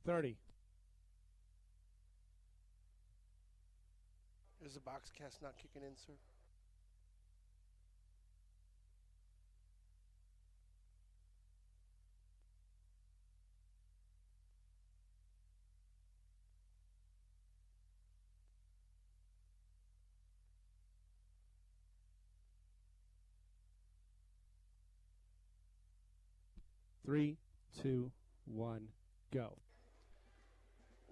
30. Is the box cast not kicking in, sir? Three, two, one, go.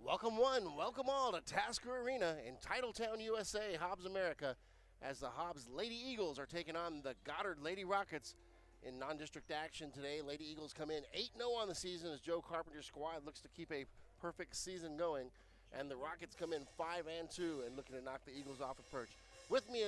Welcome one, welcome all to Tasker Arena in Titletown, USA, Hobbs, America, as the Hobbs Lady Eagles are taking on the Goddard Lady Rockets in non-district action today. Lady Eagles come in 8-0 on the season as Joe Carpenter's squad looks to keep a perfect season going, and the Rockets come in 5-2 and looking to knock the Eagles off a perch. With me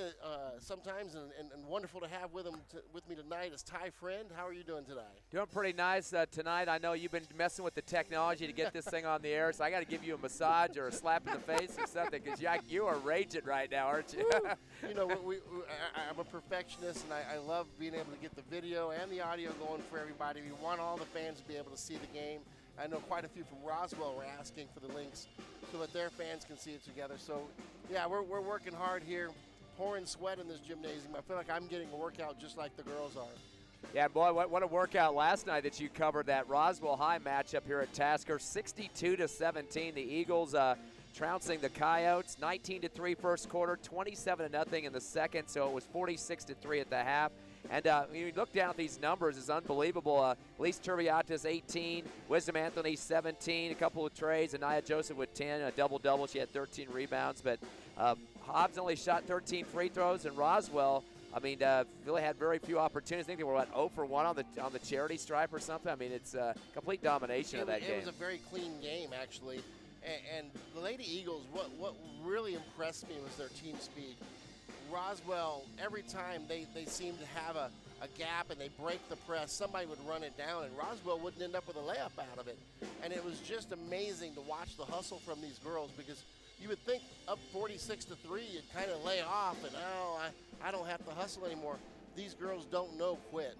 sometimes, and wonderful to have with me tonight, is Ty Friend. How are you doing today? Doing pretty nice tonight. I know you've been messing with the technology to get this thing on the air, so I got to give you a massage or a slap in the face or something, because you are raging right now, aren't you? You know, I'm a perfectionist, and I love being able to get the video and the audio going for everybody. We want all the fans to be able to see the game. I know quite a few from Roswell were asking for the links so that their fans can see it together. So, yeah, we're working hard here, pouring sweat in this gymnasium. I feel like I'm getting a workout just like the girls are. Yeah, boy, what a workout last night that you covered, that Roswell High matchup here at Tasker, 62-17. The Eagles trouncing the Coyotes, 19-3 first quarter, 27-0 in the second, so it was 46-3 at the half. And you look down at these numbers, it's unbelievable. Lise Turbiatis, 18, Wisdom Anthony, 17, a couple of trays, and Nia Joseph with 10, a double-double. She had 13 rebounds. But Hobbs only shot 13 free throws, and Roswell, I mean, really had very few opportunities. I think they were, 0 for 1 on the charity stripe or something. I mean, it's complete domination of that game. It was a very clean game, actually. And the Lady Eagles, what really impressed me was their team speed. Roswell, every time they seem to have a gap and they break the press, somebody would run it down, and Roswell wouldn't end up with a layup out of it. And it was just amazing to watch the hustle from these girls, because you would think up 46-3, you'd kind of lay off and, I don't have to hustle anymore. These girls don't know quit.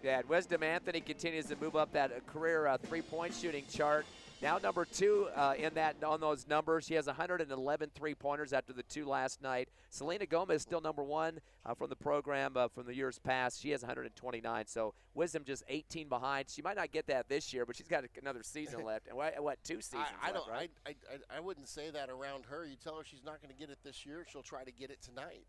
Yeah, Wisdom Anthony continues to move up that career three-point shooting chart. Now number 2 on those numbers. She has 111 three-pointers after the 2 last night. Selena Gomez still number 1 from the program from the years past. She has 129. So Wisdom just 18 behind. She might not get that this year, but she's got another season left. And what 2 seasons left, right? I wouldn't say that around her. You tell her she's not going to get it this year, she'll try to get it tonight.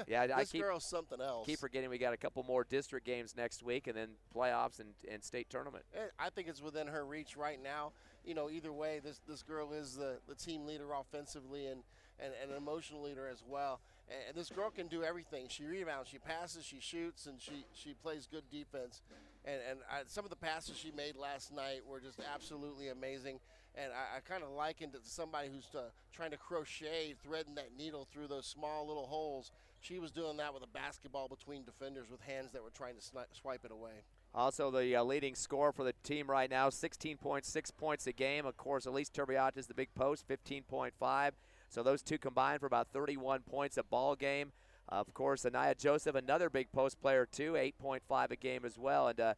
Yeah, this girl's something else. Keep forgetting we got a couple more district games next week, and then playoffs and state tournament. I think it's within her reach right now. You know, either way, this girl is the team leader offensively and an emotional leader as well. And this girl can do everything. She rebounds, she passes, she shoots, and she plays good defense. And some of the passes she made last night were just absolutely amazing. And I kind of likened it to somebody who's trying to crochet, threading that needle through those small little holes. She was doing that with a basketball between defenders with hands that were trying to swipe it away. Also, the leading scorer for the team right now, 16.6 points a game. Of course, Elise Turbiatis, the big post, 15.5. So those two combined for about 31 points a ball game. Of course, Anaya Joseph, another big post player, too, 8.5 a game as well. And,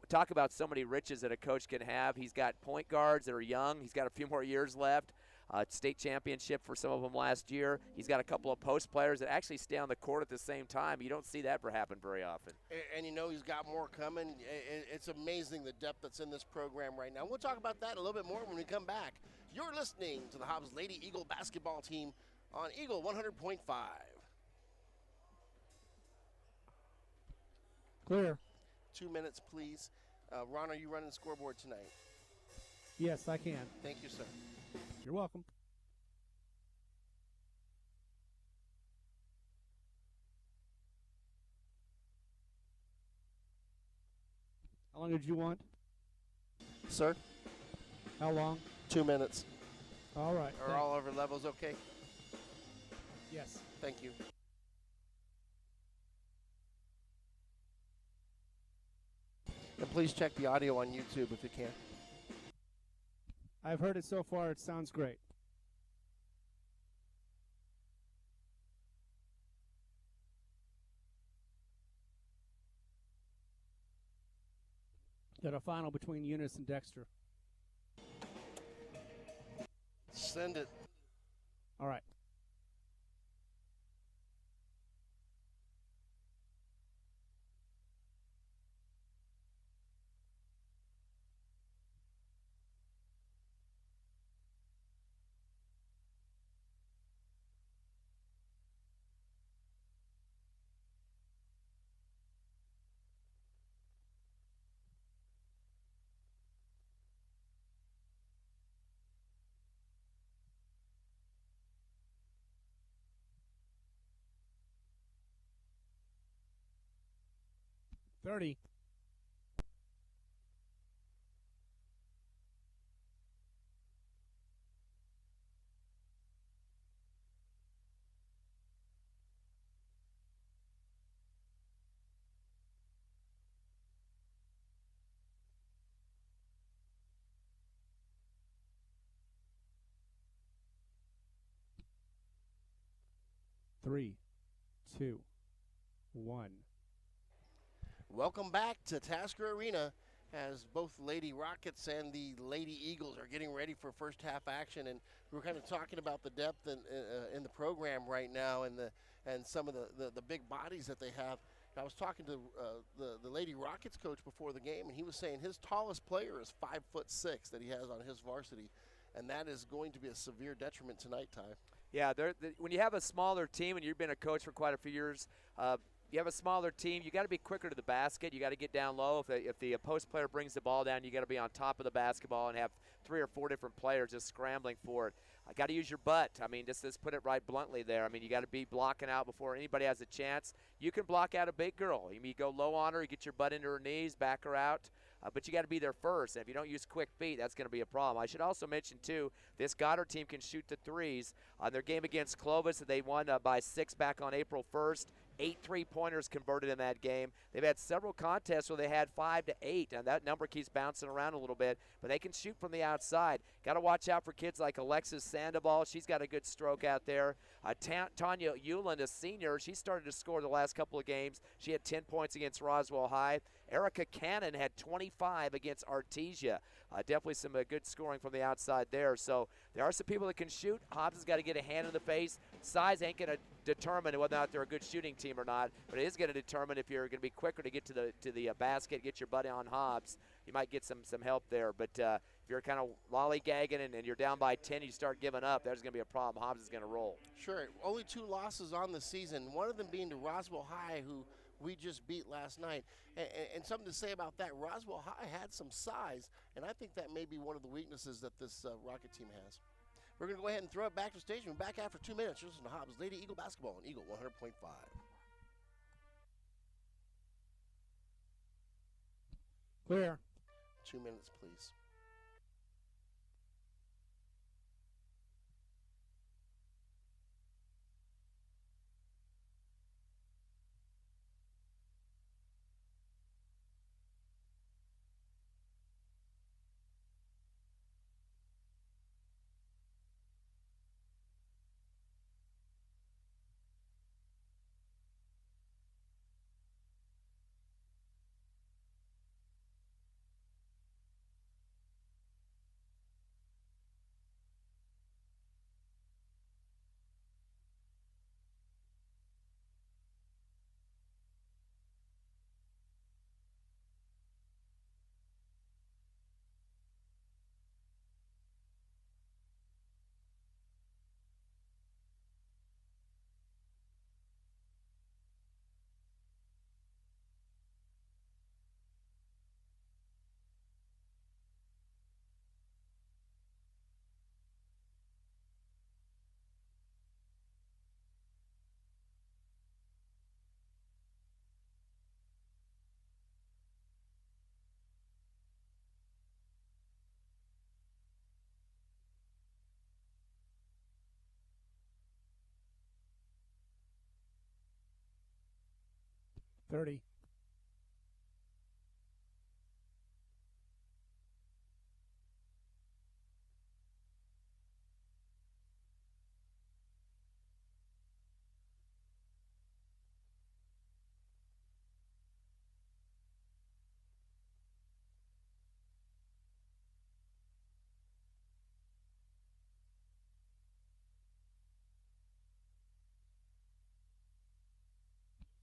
talk about so many riches that a coach can have. He's got point guards that are young. He's got a few more years left. State championship for some of them last year. He's got a couple of post players that actually stay on the court at the same time. You don't see that happen very often. And you know he's got more coming. It's amazing the depth that's in this program right now. We'll talk about that a little bit more when we come back. You're listening to the Hobbs Lady Eagle basketball team on Eagle 100.5. Clear. 2 minutes, please. Ron, are you running the scoreboard tonight? Yes, I can. Thank you, sir. You're welcome. How long did you want? Sir? How long? 2 minutes. All right. Are all of our levels okay? Yes. Thank you. And please check the audio on YouTube if you can. I've heard it so far. It sounds great. Got a final between Eunice and Dexter. Send it. All right. $30. Three, two, one. Welcome back to Tasker Arena as both Lady Rockets and the Lady Eagles are getting ready for first half action. And we're kind of talking about the depth in the program right now and some of the big bodies that they have. I was talking to the Lady Rockets coach before the game, and he was saying his tallest player is 5'6" that he has on his varsity, and that is going to be a severe detriment tonight, Ty. Yeah, when you have a smaller team, and you've been a coach for quite a few years, you have a smaller team, you got to be quicker to the basket. You got to get down low. If the post player brings the ball down, you got to be on top of the basketball and have 3 or 4 different players just scrambling for it. I got to use your butt. I mean, just put it right bluntly there. I mean, you got to be blocking out before anybody has a chance. You can block out a big girl. You go low on her, you get your butt into her knees, back her out. But you got to be there first. And if you don't use quick feet, that's going to be a problem. I should also mention, too, this Goddard team can shoot the threes. On their game against Clovis, they won by 6 back on April 1st. 8 3-pointers converted in that game. They've had several contests where they had 5 to 8, and that number keeps bouncing around a little bit, but they can shoot from the outside. Got to watch out for kids like Alexis Sandoval. She's got a good stroke out there. Tanya Euland, a senior, she started to score the last couple of games. She had 10 points against Roswell High. Erica Cannon had 25 against Artesia. Definitely some good scoring from the outside there. So there are some people that can shoot. Hobbs has got to get a hand in the face. Size ain't going to determine whether or not they're a good shooting team or not, but it is going to determine if you're going to be quicker to get to the basket, get your buddy on Hobbs. You might get some help there. But if you're kind of lollygagging and you're down by 10, you start giving up, there's going to be a problem. Hobbs is going to roll. Sure. Only 2 losses on the season, one of them being to Roswell High, who we just beat last night. And something to say about that, Roswell High had some size, and I think that may be one of the weaknesses that this Rocket team has. We're going to go ahead and throw it back to stage. We're back after 2 minutes. Listen to Hobbs Lady Eagle basketball on Eagle 100.5. Clear. 2 minutes, please. $30.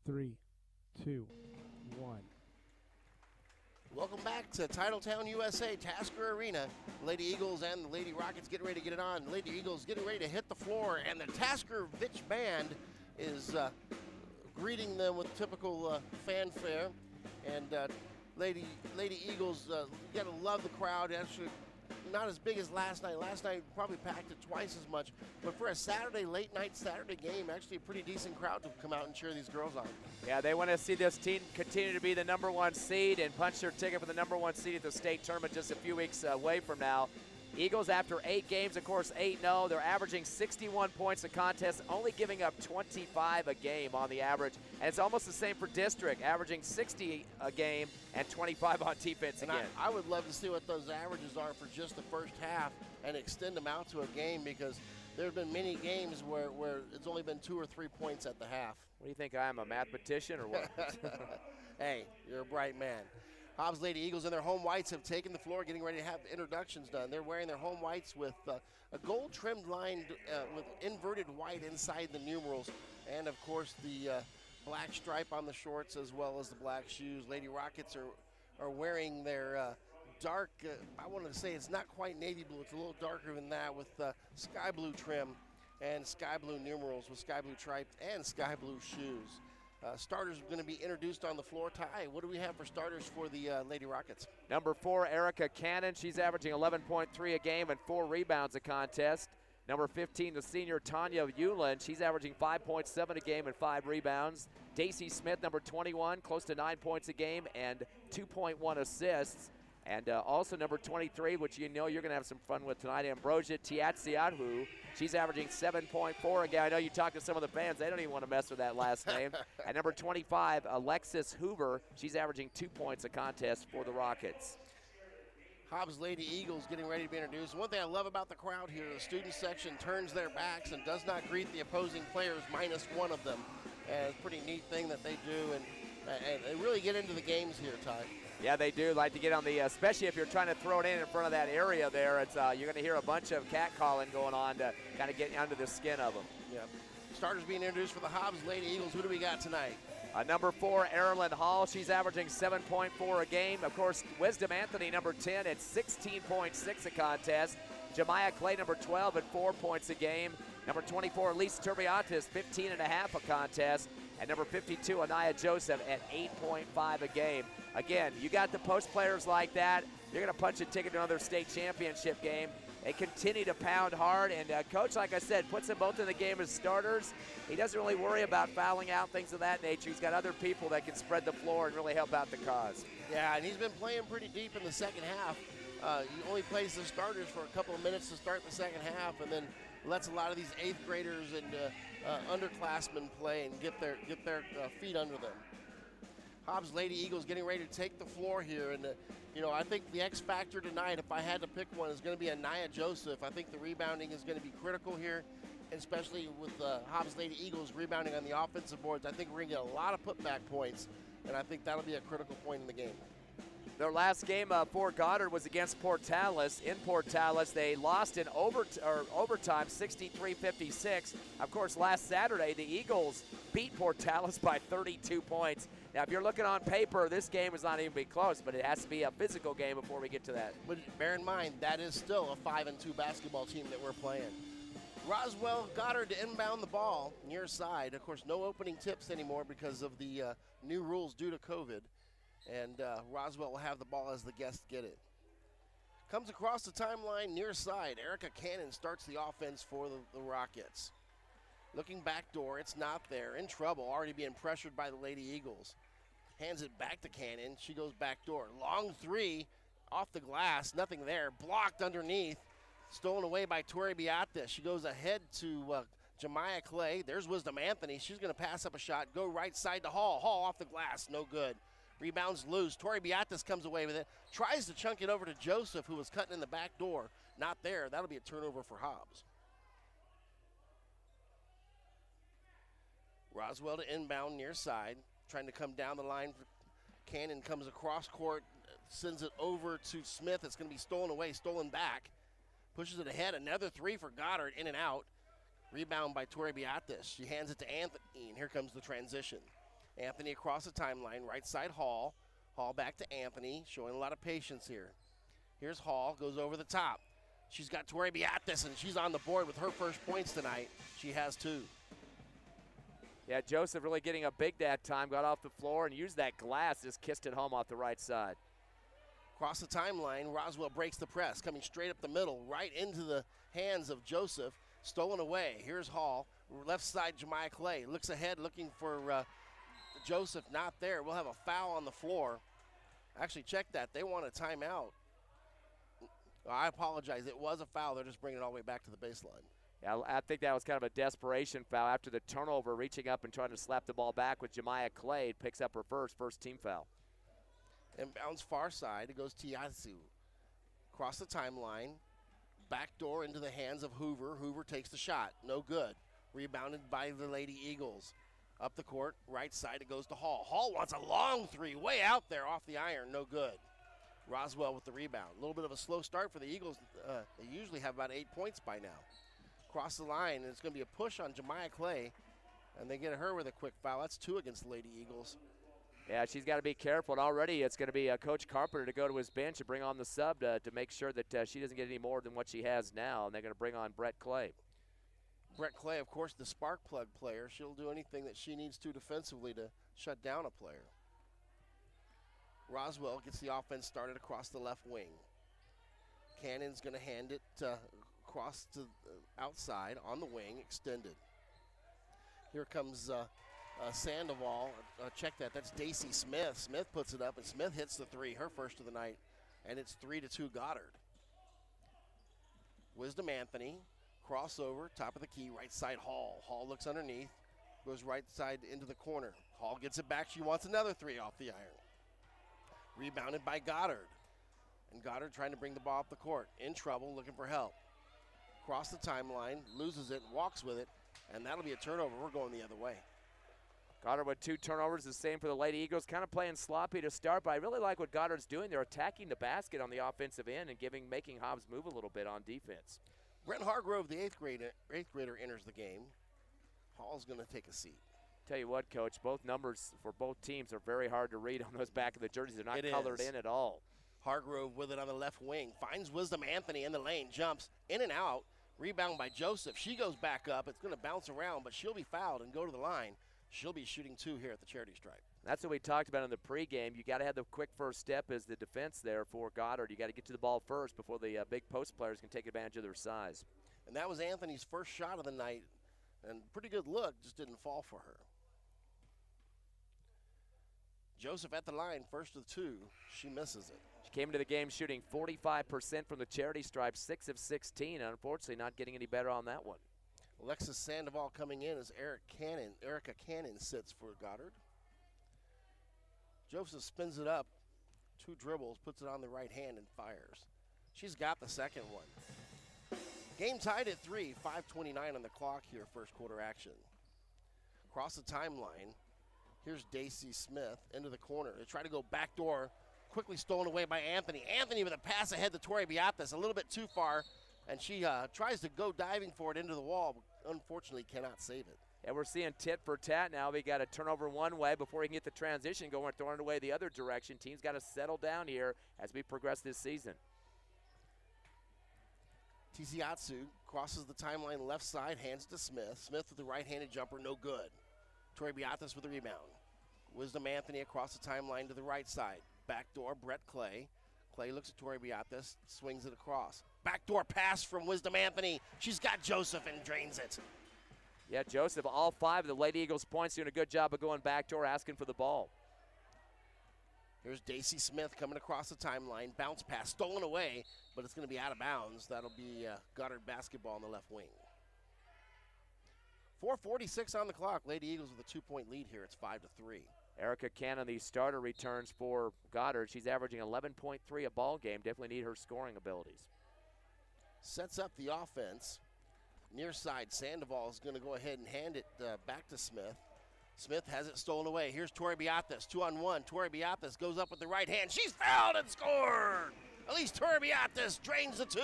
3, 2, 1. Welcome back to Titletown, USA, Tasker Arena. Lady Eagles and the Lady Rockets getting ready to get it on. Lady Eagles getting ready to hit the floor, and the Tasker-Vitch band is greeting them with typical fanfare. And Lady Eagles, you gotta love the crowd. Actually, not as big as last night. Last night probably packed it twice as much. But for a Saturday, late night Saturday game, actually a pretty decent crowd to come out and cheer these girls on. Yeah, they want to see this team continue to be the #1 seed and punch their ticket for the #1 seed at the state tournament just a few weeks away from now. Eagles, after 8 games, of course, 8-0. They're averaging 61 points a contest, only giving up 25 a game on the average. And it's almost the same for district, averaging 60 a game and 25 on defense and again. I would love to see what those averages are for just the first half and extend them out to a game, because there have been many games where it's only been 2 or 3 points at the half. What do you think, I am a mathematician or what? Hey, you're a bright man. Hobbs Lady Eagles in their home whites have taken the floor, getting ready to have introductions done. They're wearing their home whites with a gold trimmed line with inverted white inside the numerals, and of course the black stripe on the shorts as well as the black shoes. Lady Rockets are wearing their dark, I wanted to say it's not quite navy blue, it's a little darker than that, with sky blue trim and sky blue numerals with sky blue stripe and sky blue shoes. Starters are going to be introduced on the floor. Ty, what do we have for starters for the Lady Rockets? Number 4, Erica Cannon. She's averaging 11.3 a game and 4 rebounds a contest. Number 15, the senior Tanya Euland. She's averaging 5.7 a game and 5 rebounds. Daisy Smith, number 21, close to 9 points a game and 2.1 assists. And also number 23, which you know you're going to have some fun with tonight, Ambrosia Tiatsiadhu. She's averaging 7.4 a game. I know you talked to some of the fans. They don't even want to mess with that last name. And number 25, Alexis Hoover. She's averaging 2 points a contest for the Rockets. Hobbs Lady Eagles getting ready to be introduced. One thing I love about the crowd here, the student section turns their backs and does not greet the opposing players minus one of them. And it's a pretty neat thing that they do. And they really get into the games here, Ty. Yeah, they do like to get on the, especially if you're trying to throw it in front of that area there. It's you're going to hear a bunch of catcalling going on to kind of get under the skin of them. Yeah. Starters being introduced for the Hobbs Lady Eagles. Who do we got tonight? Number 4, Erilyn Hall. She's averaging 7.4 a game. Of course, Wisdom Anthony, number 10, at 16.6 a contest. Jemiah Clay, number 12, at 4 points a game. Number 24, Lisa Turbiatis, 15.5 a contest. And number 52, Anaya Joseph, at 8.5 a game. Again, you got the post players like that. You're going to punch a ticket to another state championship game. They continue to pound hard, and Coach, like I said, puts them both in the game as starters. He doesn't really worry about fouling out, things of that nature. He's got other people that can spread the floor and really help out the cause. Yeah, and he's been playing pretty deep in the second half. He only plays the starters for a couple of minutes to start the second half, and then lets a lot of these 8th graders and underclassmen play and get their feet under them. Hobbs Lady Eagles getting ready to take the floor here, and I think the X factor tonight, if I had to pick one, is going to be Anaya Joseph. I think the rebounding is going to be critical here, especially with Hobbs Lady Eagles rebounding on the offensive boards. I think we're going to get a lot of putback points, and I think that'll be a critical point in the game. Their last game for Goddard was against Portales. In Portales, they lost in overtime, 63-56. Of course, last Saturday, the Eagles beat Portales by 32 points. Now, if you're looking on paper, this game is not even be close, but it has to be a physical game before we get to that. But bear in mind, that is still a 5-2 basketball team that we're playing. Roswell Goddard to inbound the ball near side. Of course, no opening tips anymore because of the new rules due to COVID. And Roswell will have the ball as the guests get it. Comes across the timeline near side. Erica Cannon starts the offense for the Rockets. Looking back door, it's not there. In trouble, already being pressured by the Lady Eagles. Hands it back to Cannon. She goes back door. Long three off the glass. Nothing there. Blocked underneath. Stolen away by Tori Beatis. She goes ahead to Jemiah Clay. There's Wisdom Anthony. She's going to pass up a shot. Go right side to Hall. Hall off the glass. No good. Rebounds loose. Tori Beatis comes away with it. Tries to chunk it over to Joseph, who was cutting in the back door. Not there. That'll be a turnover for Hobbs. Roswell to inbound near side. Trying to come down the line. Cannon comes across court. Sends it over to Smith. It's going to be stolen away. Stolen back. Pushes it ahead. Another three for Goddard. In and out. Rebound by Tori Beatis. She hands it to Anthony, and here comes the transition. Anthony across the timeline, right side Hall. Hall back to Anthony, showing a lot of patience here. Here's Hall, goes over the top. She's got Tori Beatis, and she's on the board with her first points tonight. She has 2. Yeah, Joseph really getting up big that time, got off the floor and used that glass, just kissed it home off the right side. Across the timeline, Roswell breaks the press, coming straight up the middle, right into the hands of Joseph, stolen away. Here's Hall, left side Jemiah Clay, looks ahead looking for Joseph, not there. We'll have a foul on the floor. Actually, check that. They want a timeout. I apologize. It was a foul. They're just bringing it all the way back to the baseline. Yeah, I think that was kind of a desperation foul after the turnover, reaching up and trying to slap the ball back with Jemiah Clay. Picks up her first team foul. Inbounds far side. It goes Tiatsu. Across the timeline. Backdoor into the hands of Hoover. Hoover takes the shot. No good. Rebounded by the Lady Eagles. Up the court, right side, it goes to Hall. Hall wants a long 3, way out there off the iron, no good. Roswell with the rebound. A little bit of a slow start for the Eagles. They usually have about 8 points by now. Across the line, and it's going to be a push on Jemiah Clay, and they get her with a quick foul. That's 2 against the Lady Eagles. Yeah, she's got to be careful, and already it's going to be Coach Carpenter to go to his bench and bring on the sub to make sure that she doesn't get any more than what she has now, and they're going to bring on Brett Clay. Brett Clay, of course, the spark plug player. She'll do anything that she needs to defensively to shut down a player. Roswell gets the offense started across the left wing. Cannon's going to hand it across to outside on the wing, extended. Here comes Sandoval. Check that. That's Daisy Smith. Smith puts it up, and Smith hits the 3, her first of the night, and it's 3-2 Goddard. Wisdom Anthony. Crossover, top of the key, right side Hall. Hall looks underneath, goes right side into the corner. Hall gets it back. She wants another 3 off the iron. Rebounded by Goddard. And Goddard trying to bring the ball up the court. In trouble, looking for help. Across the timeline, loses it, walks with it, and that'll be a turnover. We're going the other way. Goddard with 2 turnovers, the same for the Lady Eagles. Kind of playing sloppy to start, but I really like what Goddard's doing. They're attacking the basket on the offensive end and making Hobbs move a little bit on defense. Brent Hargrove, the eighth grader, enters the game. Hall's going to take a seat. Tell you what, Coach, both numbers for both teams are very hard to read on those back of the jerseys. They're not colored in at all. Hargrove with it on the left wing. Finds Wisdom Anthony in the lane. Jumps in and out. Rebound by Joseph. She goes back up. It's going to bounce around, but she'll be fouled and go to the line. She'll be shooting 2 here at the charity stripe. That's what we talked about in the pregame. You got to have the quick first step as the defense there for Goddard. You got to get to the ball first before the big post players can take advantage of their size. And that was Anthony's first shot of the night, and pretty good look, just didn't fall for her. Joseph at the line, first of 2. She misses it. She came into the game shooting 45% from the charity stripe, 6 of 16. Unfortunately, not getting any better on that one. Alexis Sandoval coming in as Erica Cannon sits for Goddard. Joseph spins it up, 2 dribbles, puts it on the right hand and fires. She's got the second one. Game tied at 3, 5:29 on the clock here, first quarter action. Across the timeline, here's Daisy Smith into the corner. They try to go backdoor, quickly stolen away by Anthony. Anthony with a pass ahead to Tori Beatis, a little bit too far, and she tries to go diving for it into the wall, but unfortunately cannot save it. And we're seeing tit for tat now. We got a turnover one way before he can get the transition going, throwing it away the other direction. Team's got to settle down here as we progress this season. Tiziatsu crosses the timeline left side, hands to Smith. Smith with the right-handed jumper, no good. Tori Beatis with the rebound. Wisdom Anthony across the timeline to the right side. Backdoor, Brett Clay. Clay looks at Tori Beatis, swings it across. Backdoor pass from Wisdom Anthony. She's got Joseph and drains it. Yeah, Joseph, all 5 of the Lady Eagles points, doing a good job of going backdoor, asking for the ball. Here's Daisy Smith coming across the timeline. Bounce pass, stolen away, but it's going to be out of bounds. That'll be Goddard basketball on the left wing. 4:46 on the clock. Lady Eagles with a 2-point lead here. It's 5-3. Erica Cannon, the starter, returns for Goddard. She's averaging 11.3 a ball game. Definitely need her scoring abilities. Sets up the offense. Near side, Sandoval is going to go ahead and hand it back to Smith. Smith has it stolen away. Here's Tori Beatis, 2-on-1. Tori Beatis goes up with the right hand. She's fouled and scored! Elise Turbiatis drains the 2,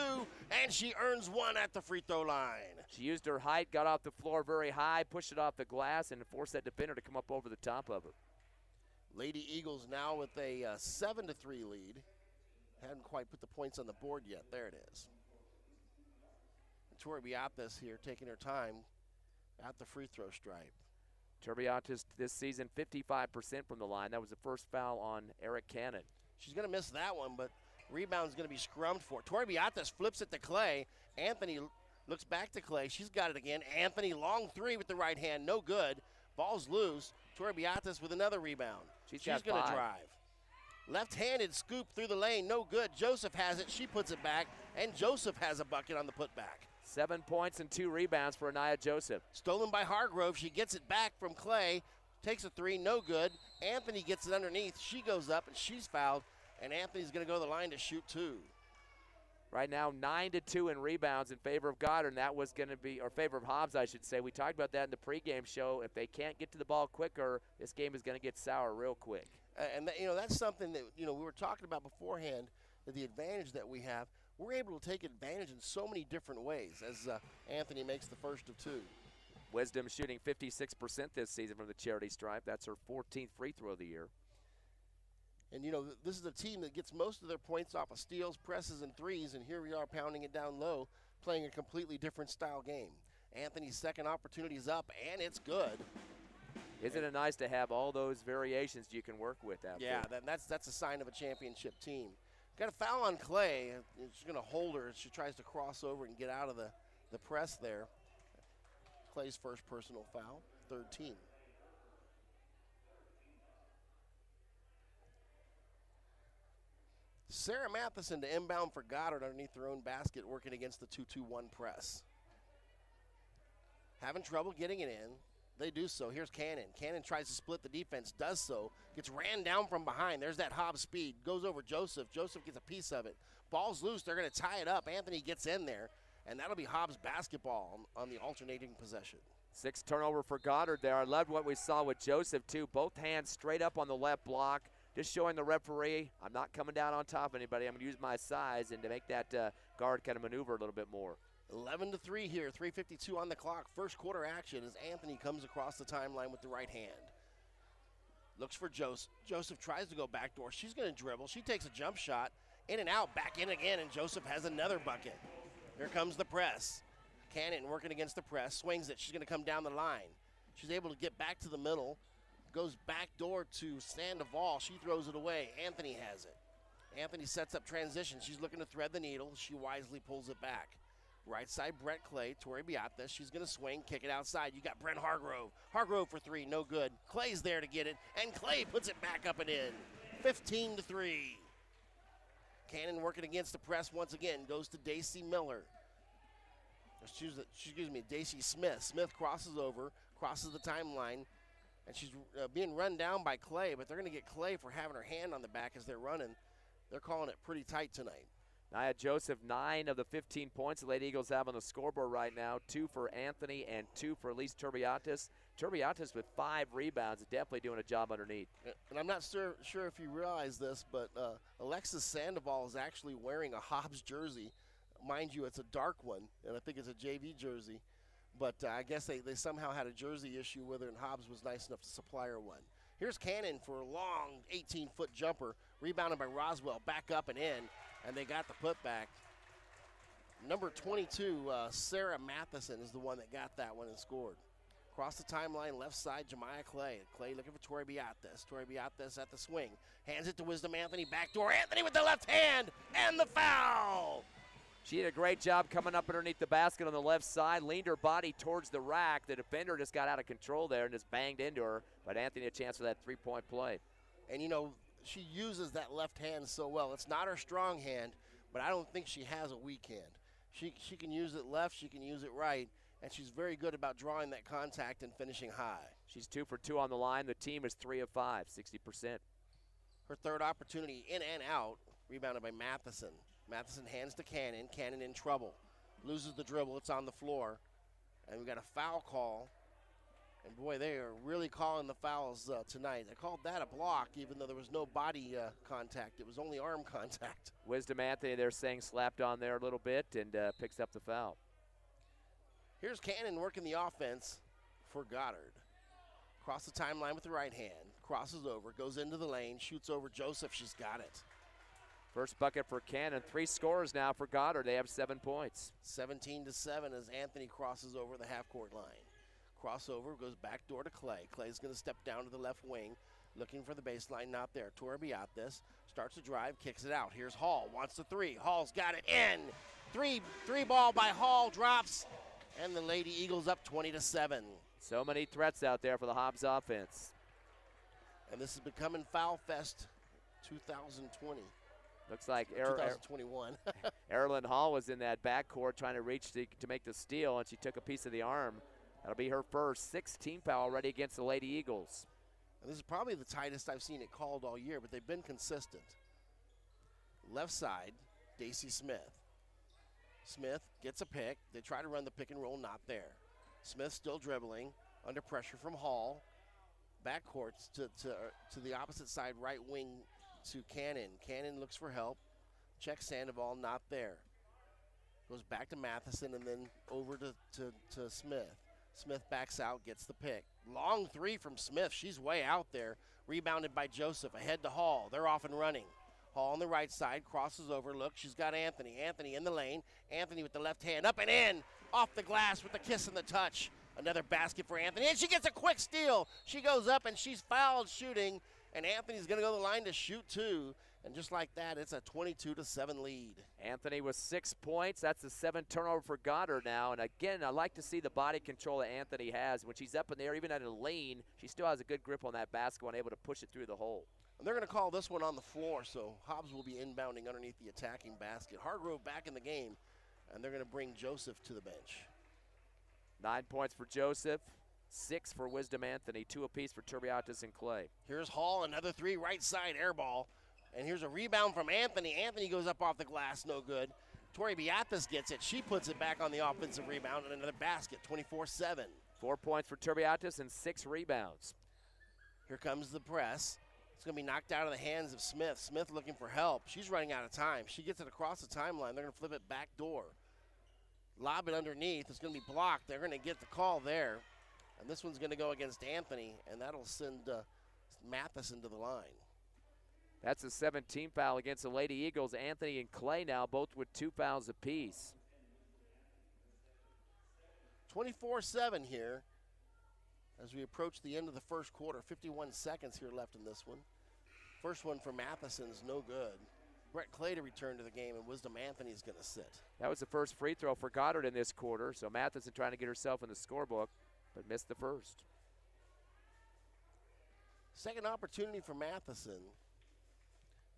and she earns 1 at the free throw line. She used her height, got off the floor very high, pushed it off the glass, and forced that defender to come up over the top of her. Lady Eagles now with a 7-3 lead. Hadn't quite put the points on the board yet. There it is. Turbiatis here taking her time at the free throw stripe. Turbiatis this season 55% from the line. That was the first foul on Eric Cannon. She's going to miss that one, but rebound's going to be scrummed for. Turbiatis flips it to Clay. Anthony looks back to Clay. She's got it again. Anthony, long 3 with the right hand. No good. Ball's loose. Turbiatis with another rebound. She's going to drive. Left-handed scoop through the lane. No good. Joseph has it. She puts it back, and Joseph has a bucket on the putback. 7 points and 2 rebounds for Anaya Joseph. Stolen by Hargrove. She gets it back from Clay. Takes a 3. No good. Anthony gets it underneath. She goes up, and she's fouled, and Anthony's going to go to the line to shoot 2. Right now, 9-2 in rebounds in favor of Goddard, and that was going to be, or favor of Hobbs, I should say. We talked about that in the pregame show. If they can't get to the ball quicker, this game is going to get sour real quick. And that's something that we were talking about beforehand. The advantage that we have, we're able to take advantage in so many different ways. As Anthony makes the first of 2. Wisdom shooting 56% this season from the charity stripe. That's her 14th free throw of the year. And, this is a team that gets most of their points off of steals, presses, and threes, and here we are pounding it down low, playing a completely different style game. Anthony's second opportunity is up, and it's good. Isn't it nice to have all those variations you can work with out there? Yeah, that's a sign of a championship team. Got a foul on Clay. She's going to hold her as she tries to cross over and get out of the press there. Clay's first personal foul, 3rd team. Sarah Matheson to inbound for Goddard underneath their own basket, working against the 2-2-1 press. Having trouble getting it in. They do so. Here's Cannon. Cannon tries to split the defense, does so. Gets ran down from behind. There's that Hobbs speed. Goes over Joseph. Joseph gets a piece of it. Ball's loose. They're going to tie it up. Anthony gets in there, and that'll be Hobbs basketball on the alternating possession. 6 turnover for Goddard there. I loved what we saw with Joseph, too. Both hands straight up on the left block. Just showing the referee, I'm not coming down on top of anybody. I'm going to use my size and to make that guard kind of maneuver a little bit more. 11-3 here, 3:52 on the clock. First quarter action as Anthony comes across the timeline with the right hand. Looks for Joseph. Joseph tries to go backdoor. She's going to dribble. She takes a jump shot. In and out, back in again, and Joseph has another bucket. Here comes the press. Cannon working against the press, swings it. She's going to come down the line. She's able to get back to the middle. Goes backdoor to Sandoval. She throws it away. Anthony has it. Anthony sets up transition. She's looking to thread the needle. She wisely pulls it back. Right side, Brett Clay, Turbiatis. She's going to swing, kick it outside. You got Brent Hargrove. Hargrove for 3, no good. Clay's there to get it, and Clay puts it back up and in. 15-3. Cannon working against the press once again. Goes to Daisy Miller. Excuse me, Daisy Smith. Smith crosses over, crosses the timeline, and she's being run down by Clay, but they're going to get Clay for having her hand on the back as they're running. They're calling it pretty tight tonight. Nia Joseph, 9 of the 15 points the Lady Eagles have on the scoreboard right now. 2 for Anthony and 2 for Elise Turbiatis. Turbiatis with 5 rebounds, definitely doing a job underneath. And I'm not sure if you realize this, but Alexis Sandoval is actually wearing a Hobbs jersey. Mind you, it's a dark one, and I think it's a JV jersey. But I guess they somehow had a jersey issue with her, and Hobbs was nice enough to supply her one. Here's Cannon for a long 18-foot jumper, rebounded by Roswell, back up and in, and they got the putback. Number 22, Sarah Matheson, is the one that got that one and scored. Across the timeline, left side, Jemiah Clay. Clay looking for Turbiatis. Turbiatis at the swing. Hands it to Wisdom Anthony, backdoor. Anthony with the left hand, and the foul! She did a great job coming up underneath the basket on the left side, leaned her body towards the rack. The defender just got out of control there and just banged into her, but Anthony had a chance for that three-point play. And, she uses that left hand so well. It's not her strong hand, but I don't think she has a weak hand. She can use it left, she can use it right, and she's very good about drawing that contact and finishing high. She's 2 for 2 on the line. The team is 3 of 5, 60%. Her third opportunity, in and out, rebounded by Matheson. Matheson hands to Cannon. Cannon in trouble. Loses the dribble. It's on the floor. And we got a foul call And boy, they are really calling the fouls tonight. They called that a block, even though there was no body contact. It was only arm contact. Wisdom Anthony, they're saying, slapped on there a little bit and picks up the foul. Here's Cannon working the offense for Goddard. Across the timeline with the right hand, crosses over, goes into the lane, shoots over Joseph. She's got it. First bucket for Cannon. 3 scores now for Goddard. They have 7 points. 17-7 as Anthony crosses over the half-court line. Crossover goes back door to Clay. Clay's going to step down to the left wing, looking for the baseline, not there. Torbiatis starts to drive, kicks it out. Here's Hall, wants the 3. Hall's got it in. Three ball by Hall, drops, and the Lady Eagles up 20-7. So many threats out there for the Hobbs offense. And this is becoming Foul Fest 2020. Looks like 2021. Erilyn Hall was in that backcourt trying to reach to make the steal, and she took a piece of the arm. That'll be her first 16 foul already against the Lady Eagles. And this is probably the tightest I've seen it called all year, but they've been consistent. Left side, Daisy Smith. Smith gets a pick. They try to run the pick and roll, not there. Smith still dribbling, under pressure from Hall. Backcourt to the opposite side, right wing to Cannon. Cannon looks for help. Checks Sandoval, not there. Goes back to Matheson and then over to Smith. Smith backs out, gets the pick. Long 3 from Smith. She's way out there. Rebounded by Joseph. Ahead to Hall. They're off and running. Hall on the right side, crosses over. Look, she's got Anthony. Anthony in the lane. Anthony with the left hand, up and in. Off the glass with the kiss and the touch. Another basket for Anthony, and she gets a quick steal. She goes up, and she's fouled shooting, and Anthony's going to go to the line to shoot 2. And just like that, it's a 22-7 lead. Anthony with 6 points. That's a 7 turnover for Goddard now. And again, I like to see the body control that Anthony has. When she's up in there, even at a lane, she still has a good grip on that basketball and able to push it through the hole. And they're going to call this one on the floor, so Hobbs will be inbounding underneath the attacking basket. Hargrove back in the game, and they're going to bring Joseph to the bench. 9 points for Joseph, 6 for Wisdom Anthony, 2 apiece for Turbiatis and Clay. Here's Hall, another 3, right side air ball. And here's a rebound from Anthony. Anthony goes up off the glass, no good. Tori Beathis gets it. She puts it back on the offensive rebound and another basket, 24-7. 4 points for Turbiatis and 6 rebounds. Here comes the press. It's going to be knocked out of the hands of Smith. Smith looking for help. She's running out of time. She gets it across the timeline. They're going to flip it back door. Lob it underneath. It's going to be blocked. They're going to get the call there. And this one's going to go against Anthony, and that'll send Matheson to the line. That's a 17 foul against the Lady Eagles. Anthony and Clay now both with 2 fouls apiece. 24-7 here as we approach the end of the first quarter. 51 seconds here left in this one. First one for Matheson's no good. Brett Clay to return to the game, and Wisdom Anthony's going to sit. That was the first free throw for Goddard in this quarter, so Matheson trying to get herself in the scorebook, but missed the first. Second opportunity for Matheson.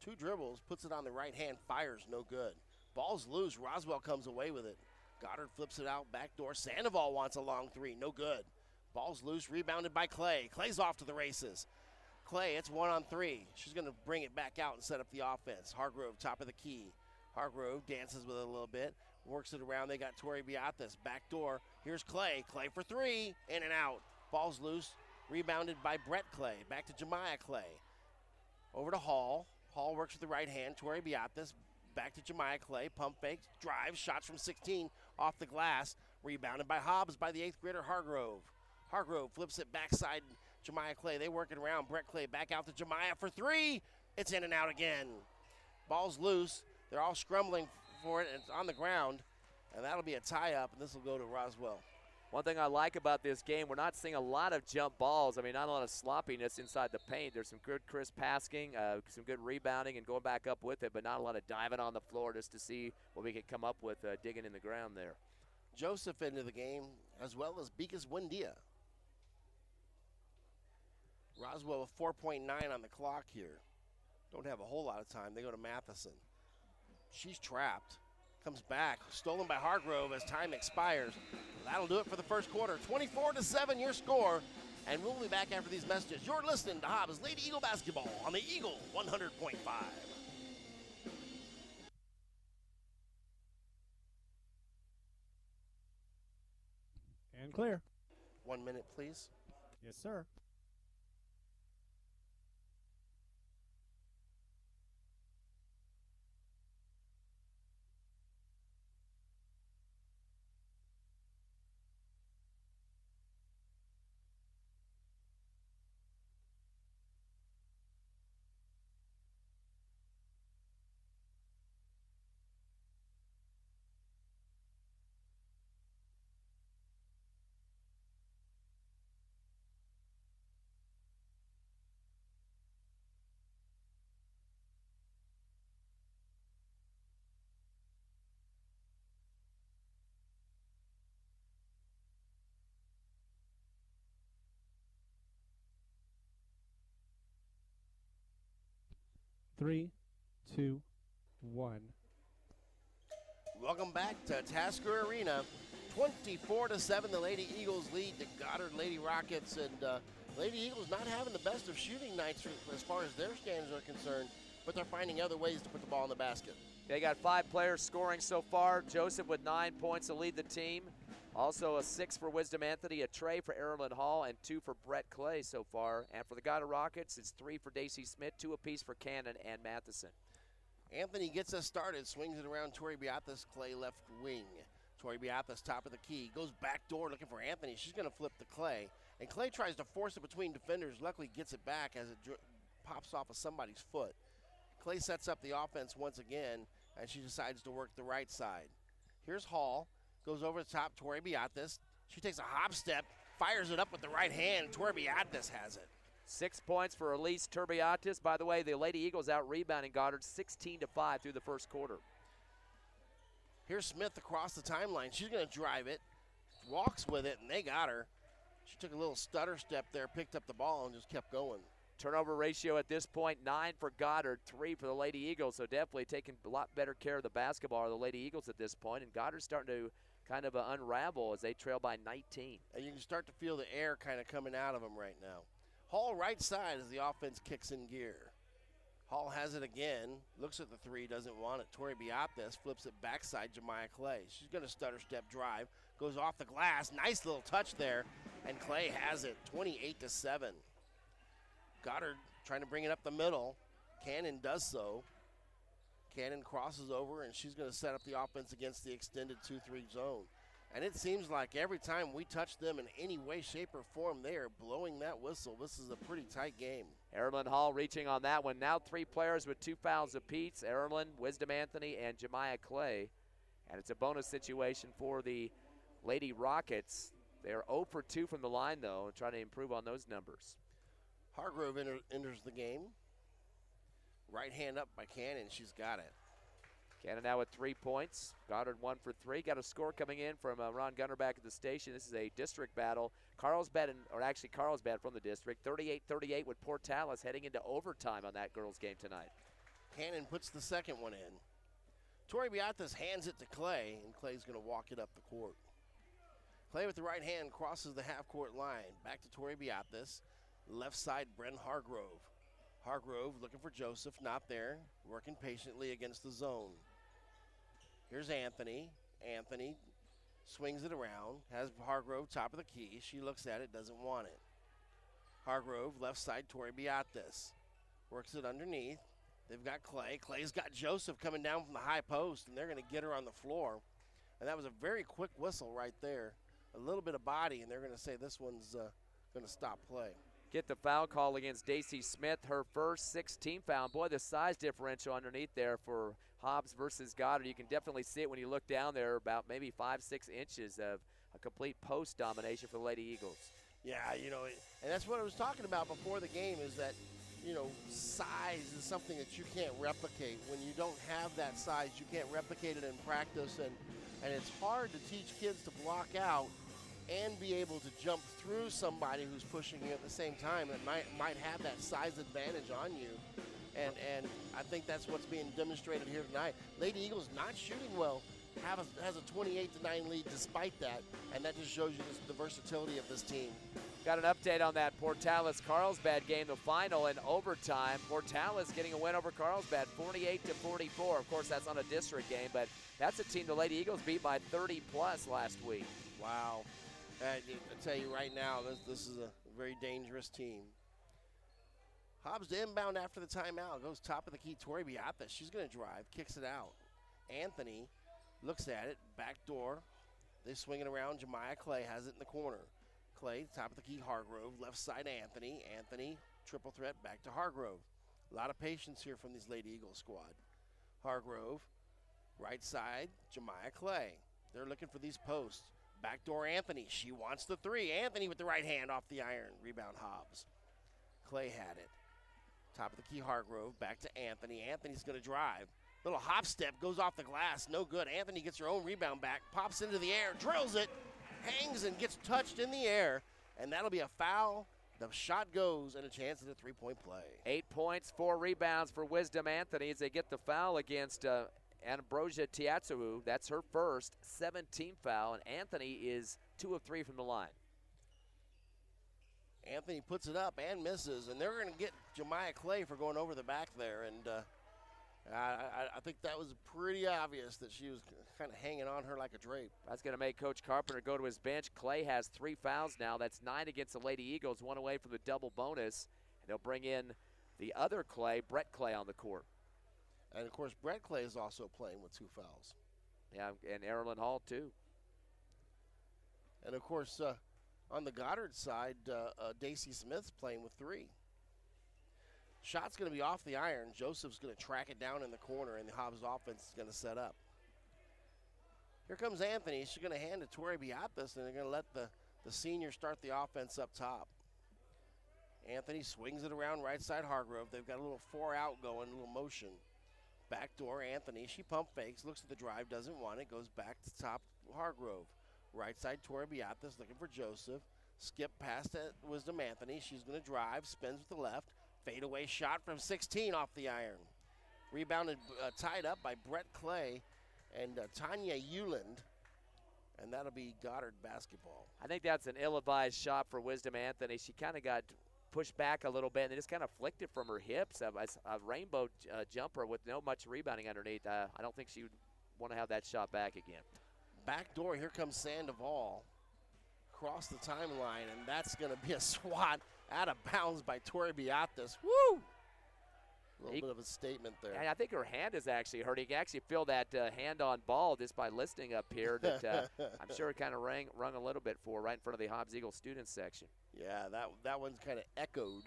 2 dribbles, puts it on the right hand, fires, no good. Ball's loose, Roswell comes away with it. Goddard flips it out, backdoor. Sandoval wants a long 3, no good. Ball's loose, rebounded by Clay. Clay's off to the races. Clay, it's 1-on-3. She's going to bring it back out and set up the offense. Hargrove, top of the key. Hargrove dances with it a little bit, works it around. They got Tori Beathis, backdoor. Here's Clay. Clay for 3, in and out. Ball's loose, rebounded by Brett Clay. Back to Jemiah Clay. Over to Hall. Hall works with the right hand. Tori Beathis back to Jemiah Clay. Pump fake, drives, shots from 16 off the glass. Rebounded by Hobbs by the 8th grader Hargrove. Hargrove flips it backside. Jemiah Clay, they work it around. Brett Clay back out to Jemiah for 3. It's in and out again. Ball's loose. They're all scrambling for it. It's on the ground, and that'll be a tie-up, and this will go to Roswell. One thing I like about this game, we're not seeing a lot of jump balls. I mean, not a lot of sloppiness inside the paint. There's some good crisp passing, some good rebounding and going back up with it, but not a lot of diving on the floor just to see what we can come up with digging in the ground there. Joseph into the game, as well as Beacus Buendia. Roswell with 4.9 on the clock here. Don't have a whole lot of time. They go to Matheson. She's trapped. Comes back, stolen by Hargrove as time expires. That'll do it for the first quarter. 24-7 your score, and we'll be back after these messages. You're listening to Hobbs Lady Eagle Basketball on the Eagle 100.5. And clear. 1 minute, please. Yes, sir. Three, two, one. Welcome back to Tasker Arena. 24-7, the Lady Eagles lead the Goddard Lady Rockets, and Lady Eagles not having the best of shooting nights as far as their standards are concerned, but they're finding other ways to put the ball in the basket. They got 5 players scoring so far. Joseph with 9 points to lead the team. Also a 6 for Wisdom Anthony, a tray for Erilyn Hall, and 2 for Brett Clay so far. And for the Goddard Rockets, it's 3 for Daisy Smith, 2 apiece for Cannon and Matheson. Anthony gets us started, swings it around Tori Beatas, Clay left wing. Tori Beatas, top of the key, goes back door looking for Anthony. She's going to flip to Clay. And Clay tries to force it between defenders, luckily gets it back as it pops off of somebody's foot. Clay sets up the offense once again, and she decides to work the right side. Here's Hall, goes over the top, Tori Beatas. She takes a hop step, fires it up with the right hand. Tori Beatas has it. 6 points for Elise Turbiatis. By the way, the Lady Eagles out rebounding Goddard 16-5 through the first quarter. Here's Smith across the timeline. She's going to drive it, walks with it, and they got her. She took a little stutter step there, picked up the ball, and just kept going. Turnover ratio at this point, 9 for Goddard, 3 for the Lady Eagles. So definitely taking a lot better care of the basketball, the Lady Eagles at this point. And Goddard's starting to kind of unravel as they trail by 19. And you can start to feel the air kind of coming out of them right now. Hall right side as the offense kicks in gear. Hall has it again, looks at the three, doesn't want it. Tori Beatas flips it backside, Jemiah Clay. She's going to stutter step drive, goes off the glass. Nice little touch there, and Clay has it, 28-7. Goddard trying to bring it up the middle. Cannon does so. Cannon crosses over, and she's going to set up the offense against the extended 2-3 zone. And it seems like every time we touch them in any way, shape, or form, they are blowing that whistle. This is a pretty tight game. Erilyn Hall reaching on that one. Now 3 players with 2 fouls apiece. Erilyn, Wisdom Anthony, and Jemiah Clay. And it's a bonus situation for the Lady Rockets. They are 0 for 2 from the line, though, and trying to improve on those numbers. Hargrove enters the game. Right hand up by Cannon. She's got it. Cannon now with 3 points. Goddard 1 for 3. Got a score coming in from Ron Gunner back at the station. This is a district battle. Carlsbad from the district. 38-38 with Portales heading into overtime on that girls' game tonight. Cannon puts the second one in. Tori Beatas hands it to Clay, and Clay's going to walk it up the court. Clay with the right hand crosses the half-court line. Back to Tori Beatas. Left side, Bren Hargrove. Hargrove looking for Joseph, not there. Working patiently against the zone. Here's Anthony. Anthony swings it around, has Hargrove top of the key. She looks at it, doesn't want it. Hargrove, left side, Tori Beatas. Works it underneath. They've got Clay. Clay's got Joseph coming down from the high post, and they're going to get her on the floor. And that was a very quick whistle right there. A little bit of body, and they're going to say this one's going to stop play. Get the foul call against Daisy Smith, her first 16 foul. Boy, the size differential underneath there for Hobbs versus Goddard. You can definitely see it when you look down there, about maybe 5-6 inches of a complete post domination for the Lady Eagles. Yeah, and that's what I was talking about before the game is that, size is something that you can't replicate. When you don't have that size, you can't replicate it in practice, and it's hard to teach kids to block out and be able to jump through somebody who's pushing you at the same time that might have that size advantage on you. And I think that's what's being demonstrated here tonight. Lady Eagles not shooting well, has a 28-9 lead despite that, and that just shows you the versatility of this team. Got an update on that Portales-Carlsbad game, the final in overtime. Portales getting a win over Carlsbad, 48-44. Of course, that's not a district game, but that's a team the Lady Eagles beat by 30-plus last week. Wow. I tell you right now, this is a very dangerous team. Hobbs to inbound after the timeout. Goes top of the key, Tori Beata. She's going to drive, kicks it out. Anthony looks at it, back door. They swing it around. Jemiah Clay has it in the corner. Clay, top of the key, Hargrove. Left side, Anthony. Anthony, triple threat, back to Hargrove. A lot of patience here from this Lady Eagles squad. Hargrove, right side, Jemiah Clay. They're looking for these posts. Backdoor Anthony. She wants the three. Anthony with the right hand off the iron. Rebound Hobbs. Clay had it. Top of the key, Hargrove. Back to Anthony. Anthony's going to drive. Little hop step, goes off the glass. No good. Anthony gets her own rebound back. Pops into the air. Drills it. Hangs and gets touched in the air. And that'll be a foul. The shot goes and a chance at a three-point play. 8 points, 4 rebounds for Wisdom Anthony as they get the foul against Ambrosia Tiatsu. That's her first 17th foul, and Anthony is 2 of 3 from the line. Anthony puts it up and misses, and they're going to get Jemiah Clay for going over the back there. And I think that was pretty obvious that she was kind of hanging on her like a drape. That's going to make Coach Carpenter go to his bench. Clay has 3 fouls now. That's 9 against the Lady Eagles, 1 away from the double bonus. And they'll bring in the other Clay, Brett Clay, on the court. And, of course, Brett Clay is also playing with 2 fouls. Yeah, and Erilyn Hall, too. And, of course, on the Goddard side, Daisy Smith's playing with 3. Shot's going to be off the iron. Joseph's going to track it down in the corner, and the Hobbs offense is going to set up. Here comes Anthony. She's going to hand it to Tori Beatas, and they're going to let the senior start the offense up top. Anthony swings it around right side Hargrove. They've got a little 4-out going, a little motion. Backdoor Anthony. She pump fakes, looks at the drive, doesn't want it, goes back to top Hargrove. Right side Tori Beatas looking for Joseph. Skip past at Wisdom Anthony. She's going to drive, spins with the left. Fadeaway shot from 16 off the iron. Rebounded, tied up by Brett Clay and Tanya Euland. And that'll be Goddard basketball. I think that's an ill-advised shot for Wisdom Anthony. She kind of got pushed back a little bit and they just kind of flicked it from her hips. A rainbow jumper with no much rebounding underneath. I don't think she would want to have that shot back again. Back door, here comes Sandoval. Across the timeline, and that's going to be a swat out of bounds by Tori Beatas. Woo! A little bit of a statement there. And I think her hand is actually hurt. You can actually feel that hand on ball just by listening up here. That I'm sure it kind of rung a little bit for right in front of the Hobbs Eagle students section. Yeah, that one's kind of echoed.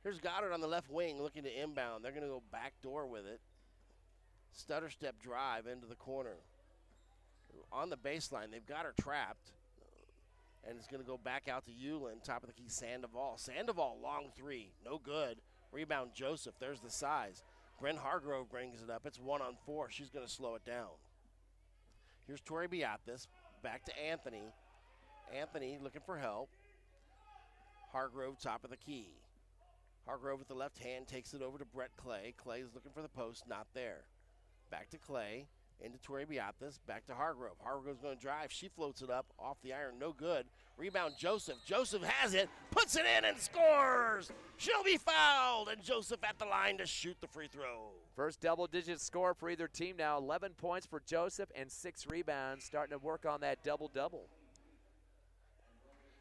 Here's Goddard on the left wing looking to inbound. They're going to go back door with it. Stutter step drive into the corner. On the baseline, they've got her trapped. And it's going to go back out to Euland, top of the key, Sandoval. Sandoval, long 3, no good. Rebound, Joseph, there's the size. Bryn Hargrove brings it up. It's 1-on-4. She's going to slow it down. Here's Tori Beatas, back to Anthony. Anthony looking for help. Hargrove, top of the key. Hargrove with the left hand takes it over to Brett Clay. Clay is looking for the post, not there. Back to Clay. Into Tori Beatas, back to Hargrove. Hargrove's going to drive. She floats it up off the iron. No good. Rebound, Joseph. Joseph has it, puts it in and scores. She'll be fouled, and Joseph at the line to shoot the free throw. First double-digit score for either team now. 11 points for Joseph and 6 rebounds. Starting to work on that double-double.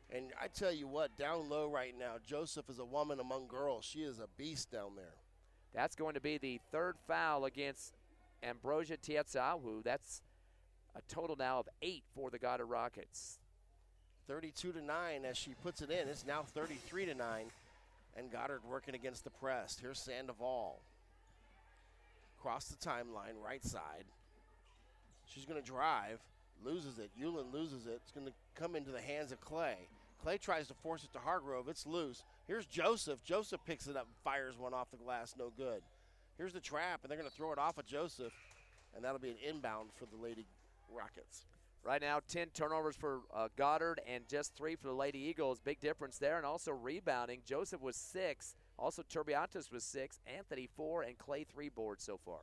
And I tell you what, down low right now, Joseph is a woman among girls. She is a beast down there. That's going to be the 3rd foul against Ambrosia Tiatsahu. That's a total now of 8 for the Goddard Rockets. 32-9 as she puts it in. It's now 33-9. And Goddard working against the press. Here's Sandoval. Across the timeline, right side. She's going to drive. Loses it. Euland loses it. It's going to come into the hands of Clay. Clay tries to force it to Hargrove. It's loose. Here's Joseph. Joseph picks it up and fires one off the glass. No good. Here's the trap, and they're going to throw it off of Joseph, and that'll be an inbound for the Lady Rockets. Right now, 10 turnovers for Goddard and just 3 for the Lady Eagles. Big difference there, and also rebounding. Joseph was 6. Also, Turbiantes was 6. Anthony 4, and Clay 3 boards so far.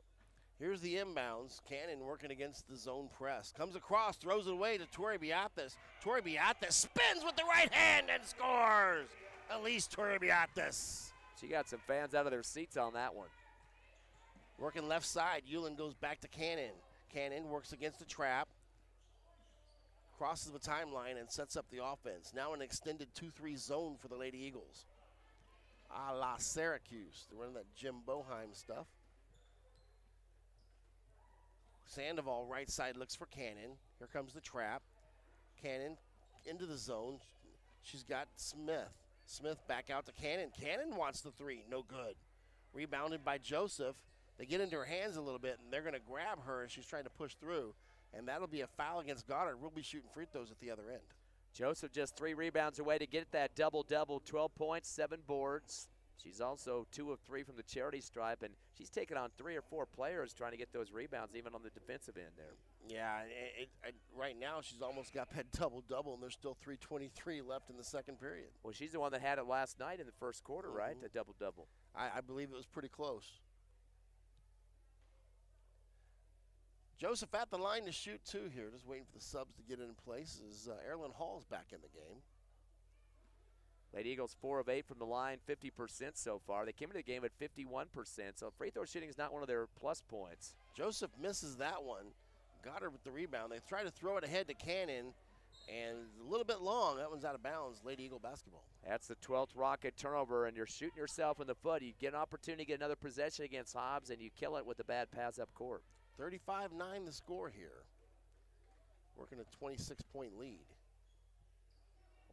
Here's the inbounds. Cannon working against the zone press. Comes across, throws it away to Tori Beatas. Tori Beatas spins with the right hand and scores. Elise Tori Beatas. She got some fans out of their seats on that one. Working left side, Euland goes back to Cannon. Cannon works against the trap. crosses the timeline and sets up the offense. Now an extended 2-3 zone for the Lady Eagles. A la Syracuse. They're running that Jim Boheim stuff. Sandoval right side looks for Cannon. Here comes the trap. Cannon into the zone. She's got Smith. Smith back out to Cannon. Cannon wants the three. No good. Rebounded by Joseph. They get into her hands a little bit, and they're going to grab her as she's trying to push through. And that'll be a foul against Goddard. We'll be shooting free throws at the other end. Joseph just 3 rebounds away to get that double-double, 12 points, 7 boards. She's also 2 of 3 from the charity stripe, and she's taken on 3 or 4 players trying to get those rebounds, even on the defensive end there. Yeah, right now she's almost got that double-double, and there's still 3:23 left in the second period. Well, she's the one that had it last night in the first quarter, right? The double-double. I believe it was pretty close. Joseph at the line to shoot 2 here, just waiting for the subs to get in place as Erlen Hall's back in the game. Lady Eagles 4 of 8 from the line, 50% so far. They came into the game at 51%, so free throw shooting is not one of their plus points. Joseph misses that one. Goddard with the rebound. They try to throw it ahead to Cannon, and a little bit long. That one's out of bounds. Lady Eagle basketball. That's the 12th Rocket turnover, and you're shooting yourself in the foot. You get an opportunity to get another possession against Hobbs, and you kill it with a bad pass up court. 35-9 the score here. Working a 26-point lead.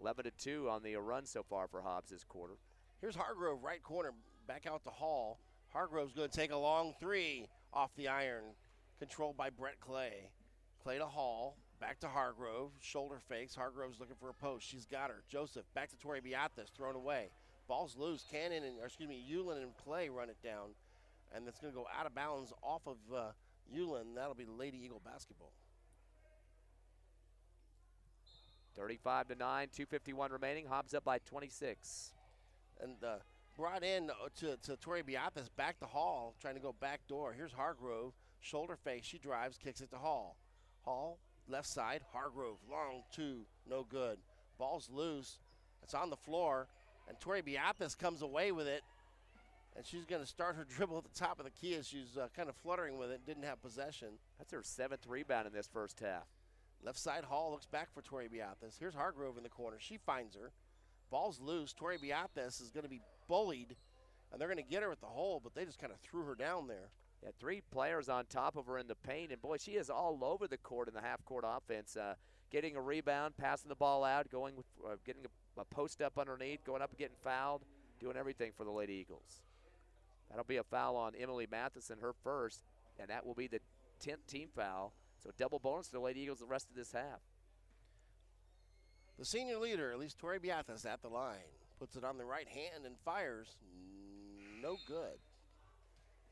11-2 on the run so far for Hobbs this quarter. Here's Hargrove, right corner, back out to Hall. Hargrove's going to take a long 3 off the iron, controlled by Brett Clay. Clay to Hall, back to Hargrove, shoulder fakes. Hargrove's looking for a post. She's got her. Joseph, back to Tori Beatas, thrown away. Ball's loose. Cannon and, Eulin and Clay run it down, and it's going to go out of bounds off of Eulin. That'll be Lady Eagle basketball. 35-9, 2:51 remaining. Hobbs up by 26. And brought in to Tori Beatas, back to Hall, trying to go back door. Here's Hargrove, shoulder fake. She drives, kicks it to Hall. Hall, left side. Hargrove, long 2, no good. Ball's loose. It's on the floor, and Tori Beatas comes away with it, and she's going to start her dribble at the top of the key as she's kind of fluttering with it, didn't have possession. That's her 7th rebound in this first half. Left side, Hall looks back for Tori Beatas. Here's Hargrove in the corner. She finds her. Ball's loose. Tori Beatas is going to be bullied, and they're going to get her at the hole, but they just kind of threw her down there. Yeah, 3 players on top of her in the paint, and boy, she is all over the court in the half-court offense. Getting a rebound, passing the ball out, going with, getting a post up underneath, going up and getting fouled, doing everything for the Lady Eagles. That'll be a foul on Emily Matheson, her first, and that will be the 10th team foul. So double bonus to the Lady Eagles the rest of this half. The senior leader, at least Tori Beatas, at the line. Puts it on the right hand and fires. No good.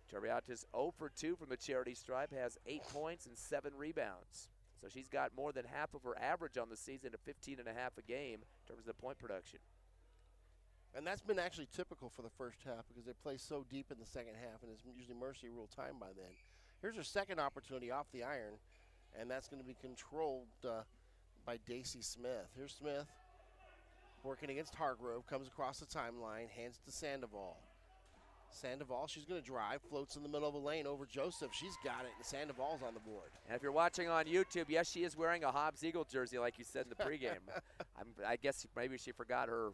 Tori Beatas 0 for 2 from the charity stripe, has 8 points and 7 rebounds. So she's got more than half of her average on the season at 15.5 a game in terms of the point production. And that's been actually typical for the first half because they play so deep in the second half, and it's usually mercy rule time by then. Here's her second opportunity off the iron, and that's going to be controlled by Daisy Smith. Here's Smith working against Hargrove, comes across the timeline, hands to Sandoval. Sandoval, she's going to drive, floats in the middle of the lane over Joseph. She's got it, and Sandoval's on the board. And if you're watching on YouTube, yes, she is wearing a Hobbs Eagle jersey like you said in the pregame. I guess maybe she forgot her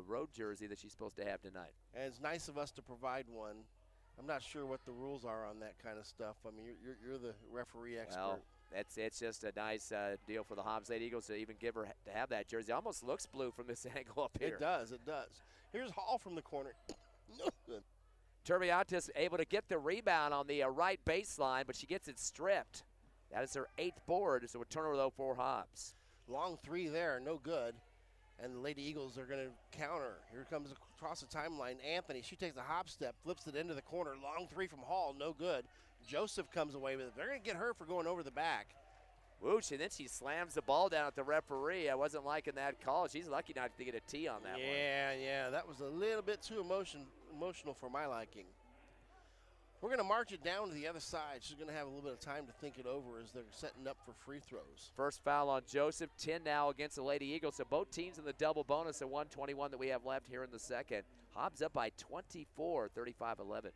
road jersey that she's supposed to have tonight. And it's nice of us to provide one. I'm not sure what the rules are on that kind of stuff. I mean, you're the referee expert. Well, it's just a nice deal for the Hobbs Lady Eagles to even give her to have that jersey. Almost looks blue from this angle up here. It does, it does. Here's Hall from the corner. No good. Turbiatis able to get the rebound on the right baseline, but she gets it stripped. That is her 8th board, so a turnover though for Hobbs. Long 3 there, no good. And the Lady Eagles are going to counter. Here comes across the timeline Anthony. She takes a hop step, flips it into the corner. Long 3 from Hall, no good. Joseph comes away with it. They're going to get her for going over the back. Whoosh, and then she slams the ball down at the referee. I wasn't liking that call. She's lucky not to get a T on that one. Yeah, that was a little bit too emotional for my liking. We're going to march it down to the other side. She's going to have a little bit of time to think it over as they're setting up for free throws. First foul on Joseph, 10 now against the Lady Eagles. So both teams in the double bonus at 121 that we have left here in the second. Hobbs up by 24, 35-11.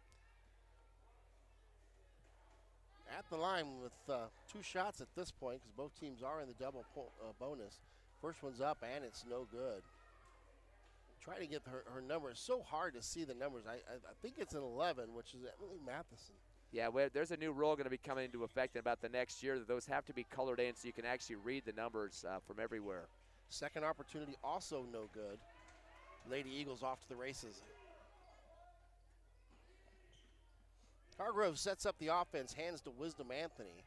at the line with 2 shots at this point because both teams are in the double bonus. First one's up, and it's no good. Trying to get her numbers. So hard to see the numbers. I think it's an 11, which is Emily Matheson. Yeah, there's a new rule going to be coming into effect in about the next year that those have to be colored in so you can actually read the numbers from everywhere. Second opportunity also no good. Lady Eagles off to the races. Hargrove sets up the offense, hands to Wisdom Anthony,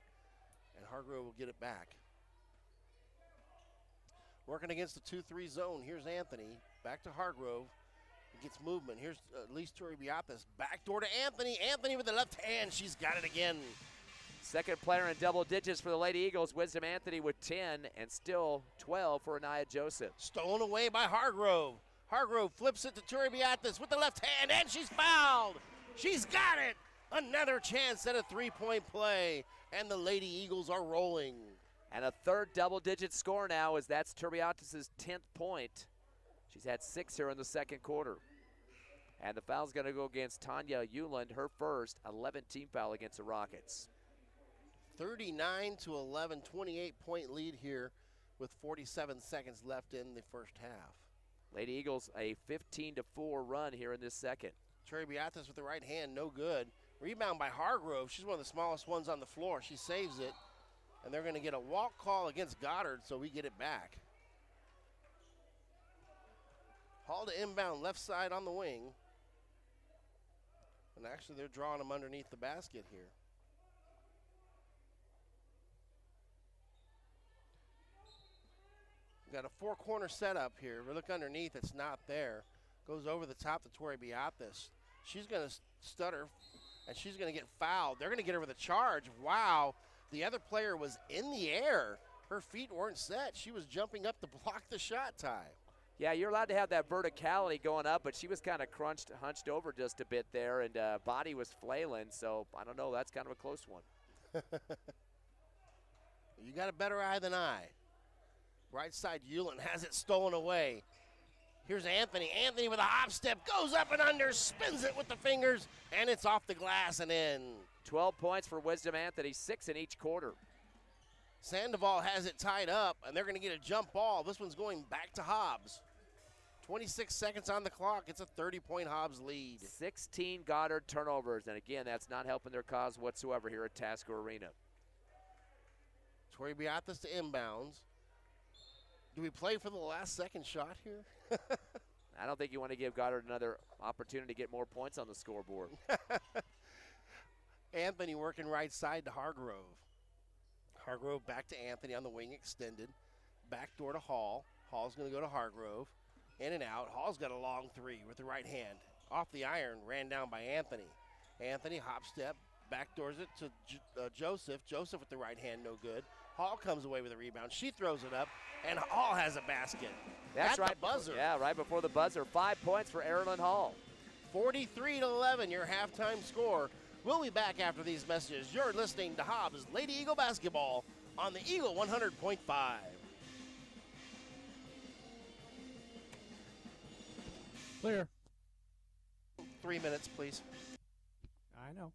and Hargrove will get it back. Working against the 2-3 zone. Here's Anthony. Back to Hargrove. He gets movement. Here's Elise Turbiatas. Backdoor to Anthony. Anthony with the left hand. She's got it again. Second player in double digits for the Lady Eagles. Wisdom Anthony with 10 and still 12 for Anaya Joseph. Stolen away by Hargrove. Hargrove flips it to Turbiatas with the left hand, and she's fouled. She's got it. Another chance at a 3-point play, and the Lady Eagles are rolling. And a third double-digit score now as that's Turbiatas' 10th point. She's had 6 here in the second quarter. And the foul's going to go against Tanya Euland, her first 11-team foul against the Rockets. 39-11, 28-point lead here with 47 seconds left in the first half. Lady Eagles a 15-4 run here in this second. Turbiatas with the right hand, no good. Rebound by Hargrove. She's one of the smallest ones on the floor. She saves it. And they're going to get a walk call against Goddard, so we get it back. Hall to inbound, left side on the wing. And actually, they're drawing them underneath the basket here. We've got a 4-corner setup here. We look underneath, it's not there. Goes over the top to Tori Beatis. She's going to stutter, and she's going to get fouled. They're going to get her with a charge. Wow. The other player was in the air. Her feet weren't set. She was jumping up to block the shot, Ty. Yeah, you're allowed to have that verticality going up, but she was kind of hunched over just a bit there, and body was flailing, so I don't know. That's kind of a close one. You got a better eye than I. Right side, Euland has it stolen away. Here's Anthony. Anthony with a hop step, goes up and under, spins it with the fingers, and it's off the glass and in. 12 points for Wisdom Anthony, 6 in each quarter. Sandoval has it tied up, and they're going to get a jump ball. This one's going back to Hobbs. 26 seconds on the clock. It's a 30-point Hobbs lead. 16 Goddard turnovers, and again, that's not helping their cause whatsoever here at Tasker Arena. Tori Beatis to inbounds. Do we play for the last second shot here? I don't think you want to give Goddard another opportunity to get more points on the scoreboard. Anthony working right side to Hargrove. Hargrove back to Anthony on the wing extended. Backdoor to Hall. Hall's going to go to Hargrove. In and out. Hall's got a long three with the right hand. Off the iron, ran down by Anthony. Anthony hop step, backdoors it to Joseph. Joseph with the right hand, no good. Hall comes away with a rebound. She throws it up, and Hall has a basket. That's right. The buzzer. Yeah, right before the buzzer. 5 points for Erilyn Hall. 43-11, your halftime score. We'll be back after these messages. You're listening to Hobbs Lady Eagle Basketball on the Eagle 100.5. Clear. 3 minutes, please. I know.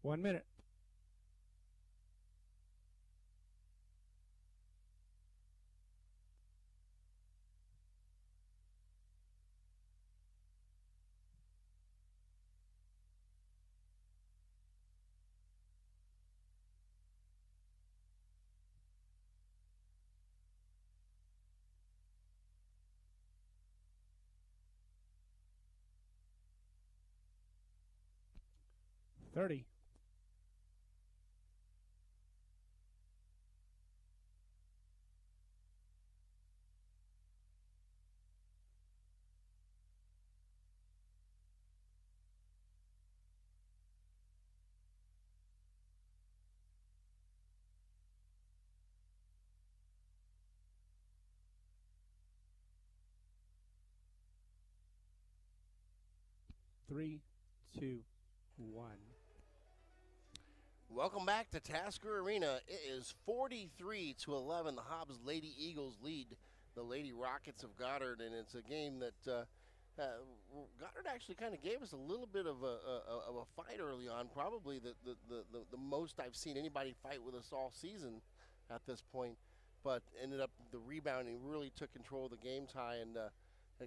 1 minute. $30. Three, two, one. Welcome back to Tasker Arena. It is 43-11. The Hobbs Lady Eagles lead the Lady Rockets of Goddard, and it's a game that Goddard actually kind of gave us a little bit of a fight early on. Probably the most I've seen anybody fight with us all season at this point, but ended up the rebounding really took control of the game tie and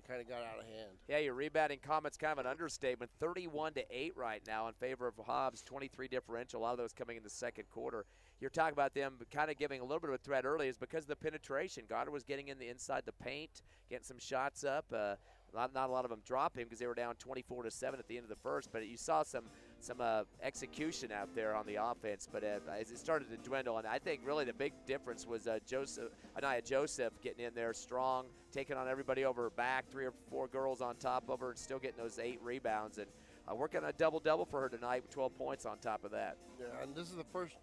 kind of got out of hand. Yeah, your rebounding comment's kind of an understatement. 31-8 right now in favor of Hobbs. 23 differential. A lot of those coming in the second quarter. You're talking about them kind of giving a little bit of a threat early is because of the penetration. Goddard was getting in the inside the paint, getting some shots up. Not a lot of them dropping because they were down 24-7 at the end of the first. But you saw some execution out there on the offense. But as it started to dwindle, and I think really the big difference was Anaya Joseph getting in there strong, taking on everybody over her back, 3 or 4 girls on top of her, and still getting those 8 rebounds. And working on a double-double for her tonight with 12 points on top of that. Yeah, and this is the first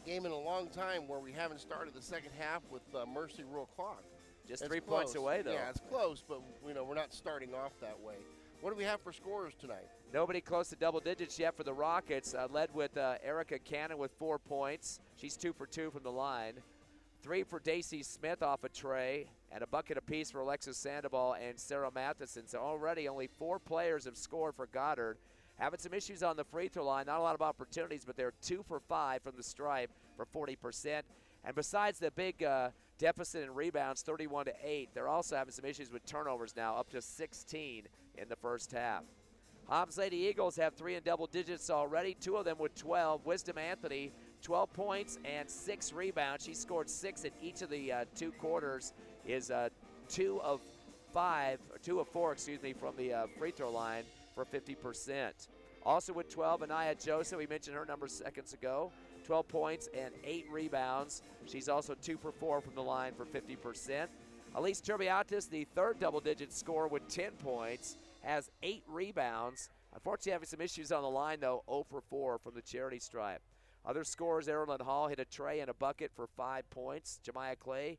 game in a long time where we haven't started the second half with Mercy Rule Clock. Just it's 3 close. points away, though. Yeah, it's close, but we're not starting off that way. What do we have for scores tonight? Nobody close to double digits yet for the Rockets. Led with Erica Cannon with 4 points. She's 2 for 2 from the line. 3 for Daisy Smith off a tray, and a bucket apiece for Alexis Sandoval and Sarah Matheson. So already only 4 players have scored for Goddard. Having some issues on the free throw line, not a lot of opportunities, but they're 2 for 5 from the stripe for 40%. And besides the big deficit in rebounds, 31-8, they're also having some issues with turnovers now, up to 16 in the first half. Hobbs Lady Eagles have 3 in double digits already, 2 of them with 12. Wisdom Anthony, 12 points and 6 rebounds. She scored 6 in each of the 2 quarters, is 2 of 4, from the free throw line for 50%. Also with 12, Anaya Joseph, we mentioned her number seconds ago, 12 points and 8 rebounds. She's also 2 for 4 from the line for 50%. Elise Turbiatis, the third double-digit scorer with 10 points, has 8 rebounds. Unfortunately, having some issues on the line, though, 0 for 4 from the charity stripe. Other scorers, Erilyn Hall hit a tray and a bucket for 5 points. Jemiah Clay,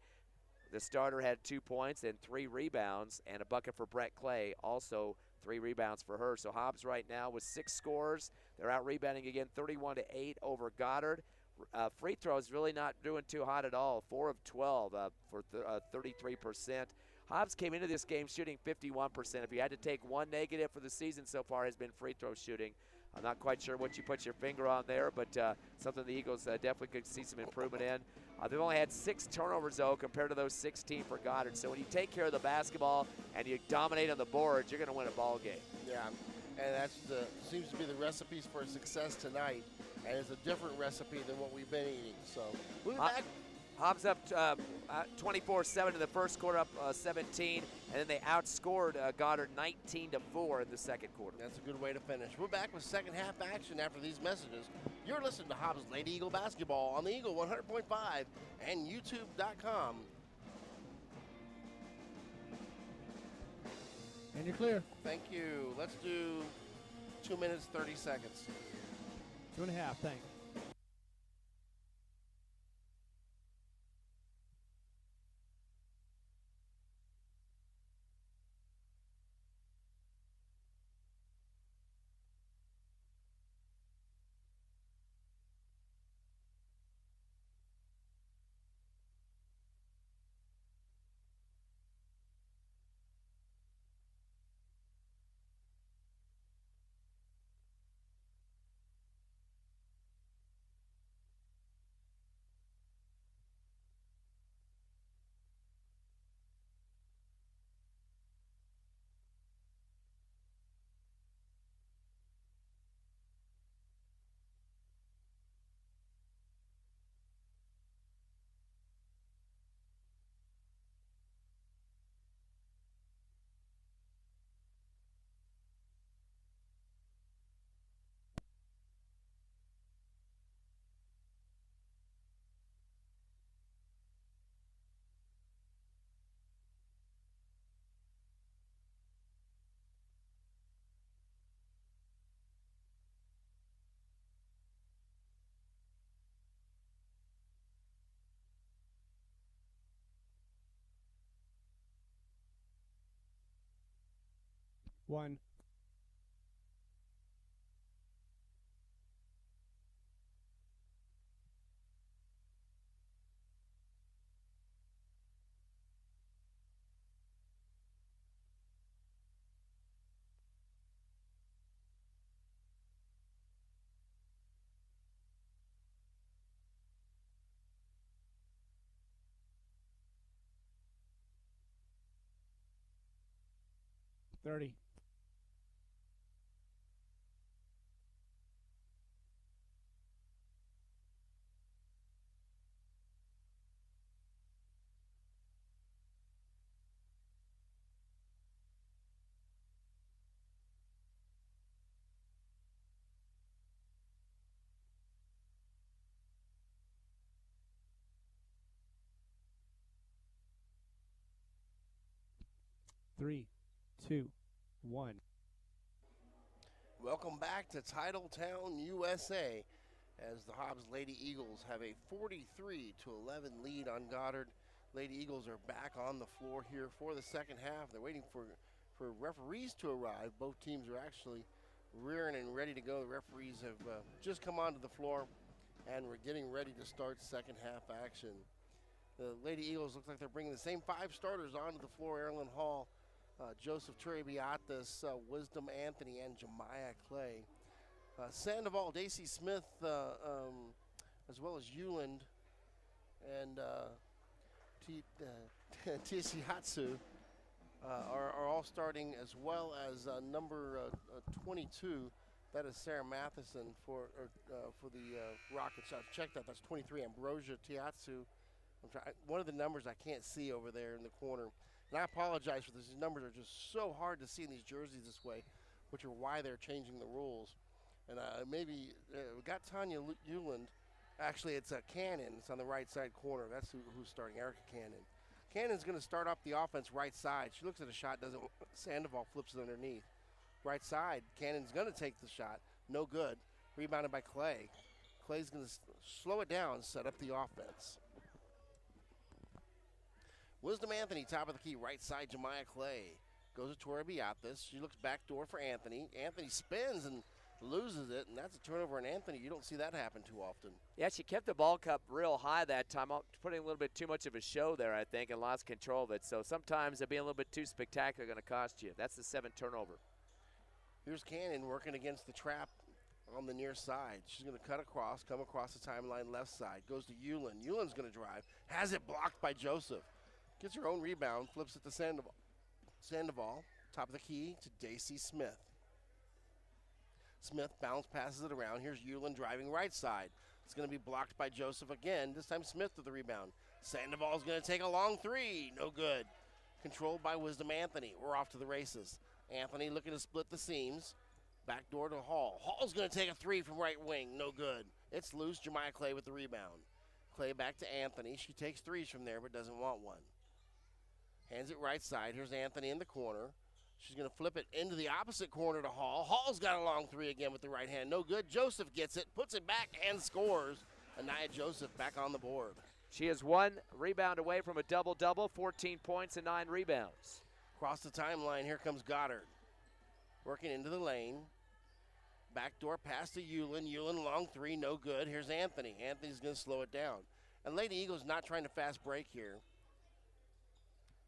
the starter, had 2 points and 3 rebounds, and a bucket for Brett Clay, also 3 rebounds for her. So Hobbs right now with 6 scores. They're out rebounding again, 31-8 over Goddard. Free throws really not doing too hot at all. 4 of 12 for 33%. Hobbs came into this game shooting 51%. If you had to take one negative for the season so far, has been free throw shooting. I'm not quite sure what you put your finger on there, but something the Eagles definitely could see some improvement in. They've only had 6 turnovers, though, compared to those 16 for Goddard. So when you take care of the basketball and you dominate on the boards, you're going to win a ball game. Yeah, and that seems to be the recipes for success tonight, and it's a different recipe than what we've been eating. So moving back. Hobbs up 24-7 in the first quarter, up 17, and then they outscored Goddard 19-4 in the second quarter. That's a good way to finish. We're back with second half action after these messages. You're listening to Hobbs Lady Eagle Basketball on the Eagle 100.5 and YouTube.com. And you're clear. Thank you. Let's do 2 minutes, 30 seconds. 2.5, thanks. 1. $30. Three, two, 1. Welcome back to Titletown, USA, as the Hobbs Lady Eagles have a 43-11 lead on Goddard. Lady Eagles are back on the floor here for the second half. They're waiting for referees to arrive. Both teams are actually rearing and ready to go. The referees have just come onto the floor, and we're getting ready to start second half action. The Lady Eagles look like they're bringing the same 5 starters onto the floor. Erin Hall, Joseph Turribiatis, Wisdom Anthony, and Jemiah Clay. Sandoval, Daisy Smith, as well as Euland and Tishihatsu are all starting, as well as number 22. That is Sarah Matheson for the Rockets. I checked that. That's 23. Ambrosia Tiatsu. One of the numbers I can't see over there in the corner. And I apologize for this. These numbers are just so hard to see in these jerseys this way, which are why they're changing the rules. And maybe we got Tanya Euland. Actually, it's a Cannon. It's on the right side corner. That's who's starting, Erica Cannon. Cannon's going to start off the offense right side. She looks at a shot, doesn't. Sandoval flips it underneath. Right side, Cannon's going to take the shot. No good. Rebounded by Clay. Clay's going to slow it down, set up the offense. Wisdom Anthony, top of the key, right side, Jemiah Clay. Goes to Turribiatis. She looks backdoor for Anthony. Anthony spins and loses it, and that's a turnover on Anthony. You don't see that happen too often. Yeah, she kept the ball cup real high that time, putting a little bit too much of a show there, I think, and lost control of it. So sometimes being a little bit too spectacular going to cost you. That's the 7th turnover. Here's Cannon working against the trap on the near side. She's going to cut across, come across the timeline left side. Goes to Euland. Euland's going to drive. Has it blocked by Joseph. Gets her own rebound, flips it to Sandoval. Sandoval, top of the key to Daisy Smith. Smith bounce passes it around. Here's Euland driving right side. It's going to be blocked by Joseph again. This time Smith with the rebound. Sandoval's going to take a long 3. No good. Controlled by Wisdom Anthony. We're off to the races. Anthony looking to split the seams. Back door to Hall. Hall's going to take a 3 from right wing. No good. It's loose. Jemiah Clay with the rebound. Clay back to Anthony. She takes 3s from there but doesn't want one. Hands it right side. Here's Anthony in the corner. She's going to flip it into the opposite corner to Hall. Hall's got a long 3 again with the right hand. No good. Joseph gets it, puts it back, and scores. Anaya Joseph back on the board. She is 1 rebound away from a double-double, 14 points and 9 rebounds. Across the timeline, here comes Goddard. Working into the lane. Backdoor pass to Euland. Euland long 3, no good. Here's Anthony. Anthony's going to slow it down. And Lady Eagles not trying to fast break here.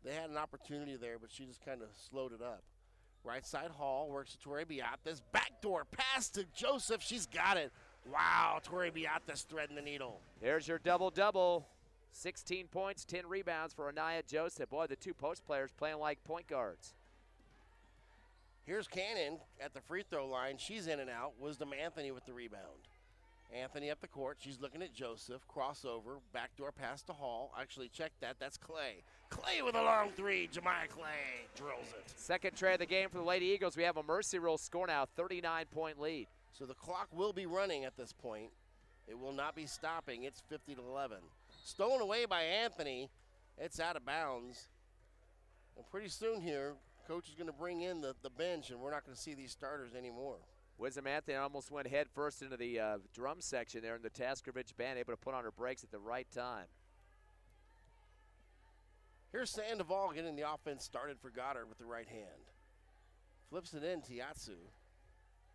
They had an opportunity there, but she just kind of slowed it up. Right side Hall works to Turribiatis. Backdoor pass to Joseph. She's got it. Wow, Turribiatis threading the needle. There's your double-double. 16 points, 10 rebounds for Anaya Joseph. Boy, the 2 post players playing like point guards. Here's Cannon at the free throw line. She's in and out. Wisdom Anthony with the rebound. Anthony up the court. She's looking at Joseph. Crossover. Backdoor pass to Hall. Actually, check that. That's Clay. Clay with a long 3. Jemiah Clay drills it. Second tray of the game for the Lady Eagles. We have a mercy rule score now, 39-point lead. So the clock will be running at this point. It will not be stopping. It's 50-11. Stolen away by Anthony. It's out of bounds. And pretty soon here, coach is going to bring in the bench, and we're not going to see these starters anymore. Wisdom Anthony almost went head first into the drum section there in the Taskovich band, able to put on her brakes at the right time. Here's Sandoval getting the offense started for Goddard with the right hand. Flips it in, Tiatsu.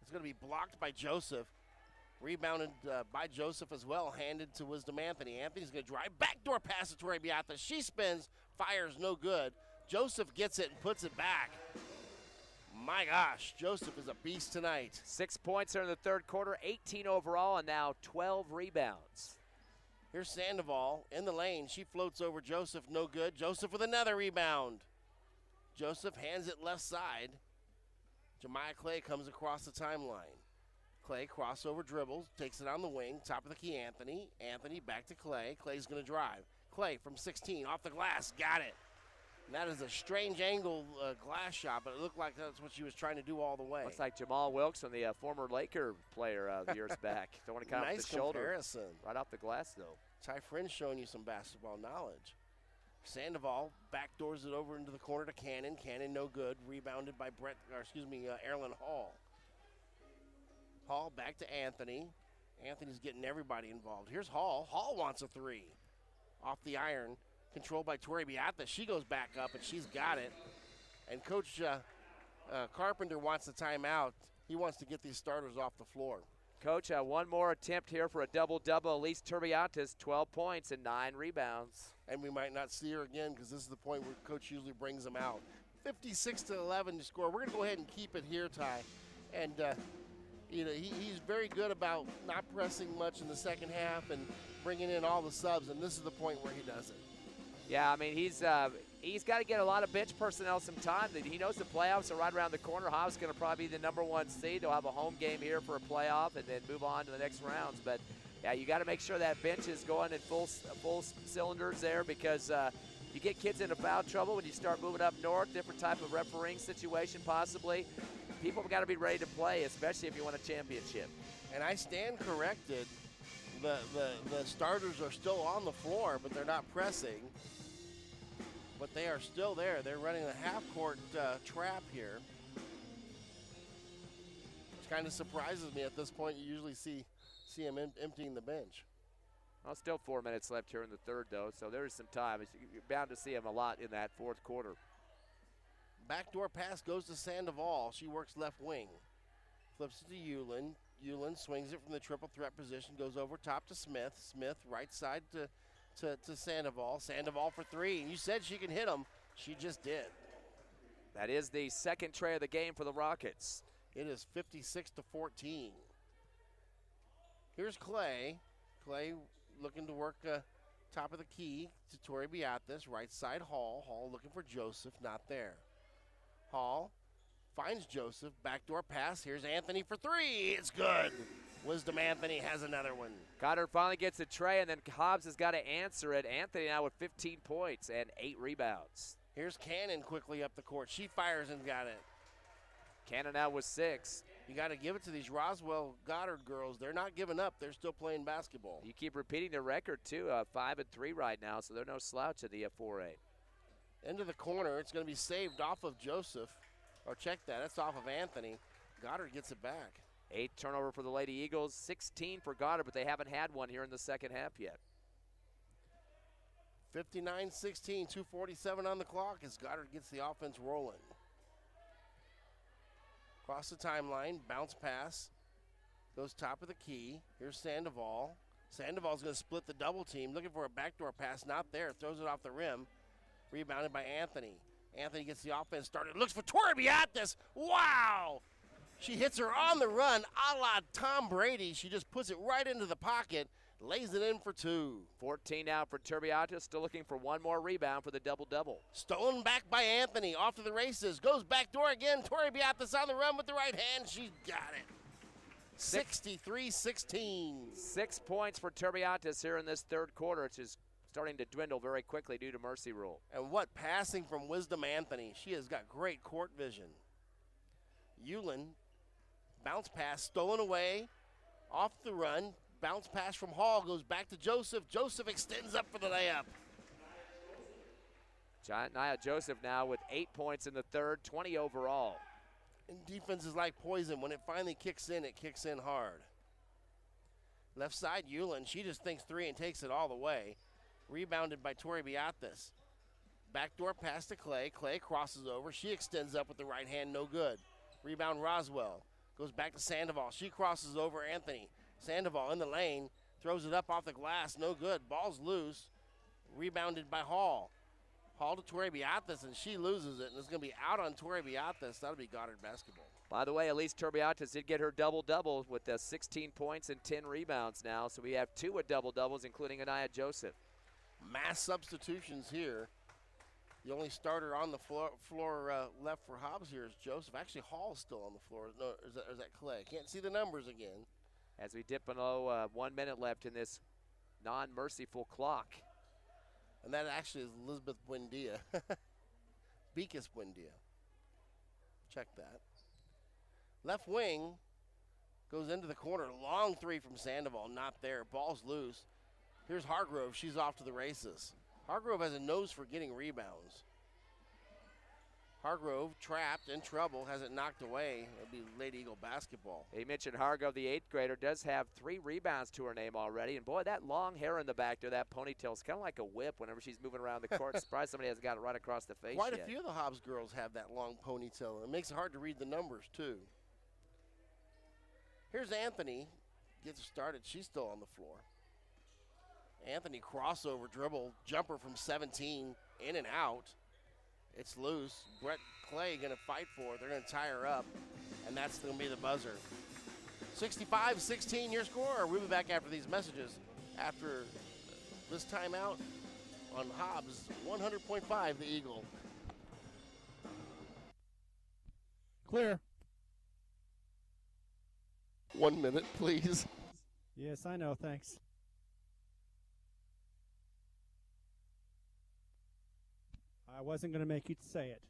It's going to be blocked by Joseph. Rebounded by Joseph as well, handed to Wisdom Anthony. Anthony's going to drive, backdoor pass to Tori Beata. She spins, fires, no good. Joseph gets it and puts it back. My gosh, Joseph is a beast tonight. 6 points here in the third quarter, 18 overall, and now 12 rebounds. Here's Sandoval in the lane. She floats over Joseph, no good. Joseph with another rebound. Joseph hands it left side. Jemiah Clay comes across the timeline. Clay crossover dribbles, takes it on the wing, top of the key, Anthony. Anthony back to Clay. Clay's going to drive. Clay from 16, off the glass, got it. And that is a strange angle glass shot, but it looked like that's what she was trying to do all the way. Looks like Jamal Wilkes, the former Laker player years back. Don't want to come nice off the shoulder. Comparison. Right off the glass, though. Ty Friend showing you some basketball knowledge. Sandoval backdoors it over into the corner to Cannon. Cannon no good. Rebounded by Erlen Hall. Hall back to Anthony. Anthony's getting everybody involved. Here's Hall. Hall wants a three. Off the iron. Controlled by Tori Beata. She goes back up, and she's got it. And Coach Carpenter wants a timeout. He wants to get these starters off the floor. Coach, one more attempt here for a double-double. Elise Turbiatas, 12 points and 9 rebounds. And we might not see her again because this is the point where Coach usually brings them out. 56-11 to score. We're going to go ahead and keep it here, Ty. And, he's very good about not pressing much in the second half and bringing in all the subs, and this is the point where he does it. Yeah, I mean, he's got to get a lot of bench personnel some time. He knows the playoffs are right around the corner. Hobbs is going to probably be the #1 seed. They'll have a home game here for a playoff and then move on to the next rounds. But, yeah, you got to make sure that bench is going in full cylinders there because you get kids into foul trouble when you start moving up north, different type of refereeing situation possibly. People have got to be ready to play, especially if you want a championship. And I stand corrected. The starters are still on the floor, but they're not pressing. But they are still there. They're running a half-court trap here. Which kind of surprises me at this point. You usually see them emptying the bench. Well, still 4 minutes left here in the third, though, so there's some time. You're bound to see him a lot in that fourth quarter. Backdoor pass goes to Sandoval. She works left wing. Flips it to Yulin. Yulin swings it from the triple threat position, goes over top to Smith. Smith right side to Sandoval. Sandoval for three. And you said she can hit them. She just did. That is the second tray of the game for the Rockets. It is 56-14. Here's Clay. Clay looking to work top of the key to Tori Beatas. Right side Hall. Hall looking for Joseph. Not there. Hall finds Joseph. Backdoor pass. Here's Anthony for three. It's good. Wisdom Anthony has another one. Goddard finally gets a tray, and then Hobbs has got to answer it. Anthony now with 15 points and 8 rebounds. Here's Cannon quickly up the court. She fires and got it. Cannon now with 6. You got to give it to these Roswell Goddard girls. They're not giving up. They're still playing basketball. You keep repeating their record, too, 5-3 right now, so they're no slouch at the 4A. Into the corner. It's going to be saved off of Joseph. Or check that. That's off of Anthony. Goddard gets it back. 8th turnover for the Lady Eagles, 16 for Goddard, but they haven't had one here in the second half yet. 59-16, 2:47 on the clock as Goddard gets the offense rolling. Across the timeline, bounce pass. Goes top of the key. Here's Sandoval. Sandoval's going to split the double team. Looking for a backdoor pass. Not there. Throws it off the rim. Rebounded by Anthony. Anthony gets the offense started. Looks for Tori Beatas. Wow! She hits her on the run, a la Tom Brady. She just puts it right into the pocket, lays it in for 2. 14 now for Turbiata, still looking for one more rebound for the double-double. Stolen back by Anthony, off to the races, goes back door again. Tori Beatas on the run with the right hand. She got it. 63-16. 6 points for Turbiatas here in this third quarter, which is starting to dwindle very quickly due to mercy rule. And what passing from Wisdom Anthony. She has got great court vision. Yulin. Bounce pass stolen away, off the run. Bounce pass from Hall goes back to Joseph. Joseph extends up for the layup. Nia Joseph now with 8 points in the third, 20 overall. And defense is like poison. When it finally kicks in, it kicks in hard. Left side, Yulin. She just thinks three and takes it all the way. Rebounded by Tori Beatas. Backdoor pass to Clay. Clay crosses over. She extends up with the right hand, no good. Rebound Roswell. Goes back to Sandoval. She crosses over Anthony. Sandoval in the lane. Throws it up off the glass. No good. Ball's loose. Rebounded by Hall. Hall to Torrey Beatas, and she loses it. And it's going to be out on Torrey Beatas. That'll be Goddard basketball. By the way, Elise Turbiatas did get her double-double with 16 points and 10 rebounds now. So we have 2 with double-doubles, including Anaya Joseph. Mass substitutions here. The only starter on the floor left for Hobbs here is Joseph. Actually, Hall's still on the floor. No, is that Clay? Can't see the numbers again. As we dip below 1 minute left in this non-merciful clock. And that actually is Elizabeth Buendia. Beacus Buendia. Check that. Left wing goes into the corner. Long three from Sandoval. Not there. Ball's loose. Here's Hargrove. She's off to the races. Hargrove has a nose for getting rebounds. Hargrove trapped, in trouble, has it knocked away. It'll be Lady Eagle basketball. He mentioned Hargrove, the 8th grader, does have 3 rebounds to her name already. And boy, that long hair in the back there, that ponytail is kind of like a whip whenever she's moving around the court. Surprised somebody hasn't got it right across the face Quite yet. a few of the Hobbs girls have that long ponytail. It makes it hard to read the numbers, too. Here's Anthony. Gets started. She's still on the floor. Anthony crossover dribble, jumper from 17, in and out. It's loose. Brett Clay going to fight for it. They're going to tie her up, and that's going to be the buzzer. 65-16 your score. We'll be back after these messages after this timeout on Hobbs 100.5 the Eagle. Clear. 1 minute, please. Yes, I know. Thanks. I wasn't going to make you say it.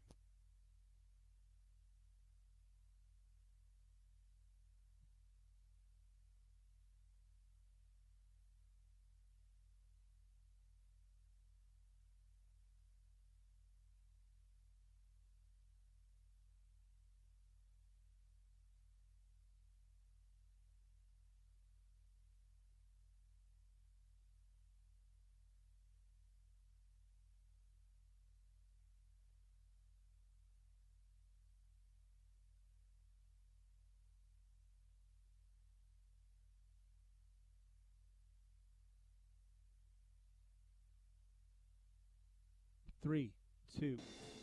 Three, two,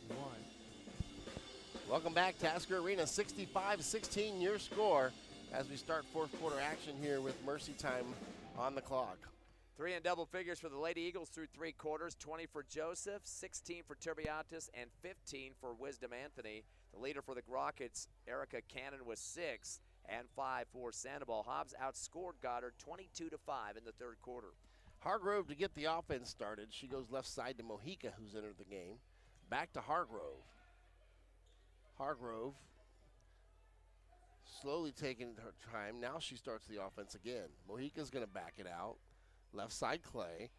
one. Welcome back, Tasker Arena. 65-16 your score as we start fourth quarter action here with Mercy time on the clock. 3 in double figures for the Lady Eagles through 3 quarters. 20 for Joseph, 16 for Turbiatas, and 15 for Wisdom Anthony. The leader for the Rockets, Erica Cannon, with 6 and 5 for Sandoval. Hobbs outscored Goddard 22-5 in the third quarter. Hargrove to get the offense started. She goes left side to Mojica, who's entered the game. Back to Hargrove. Hargrove slowly taking her time. Now she starts the offense again. Mojica's going to back it out. Left side Clay.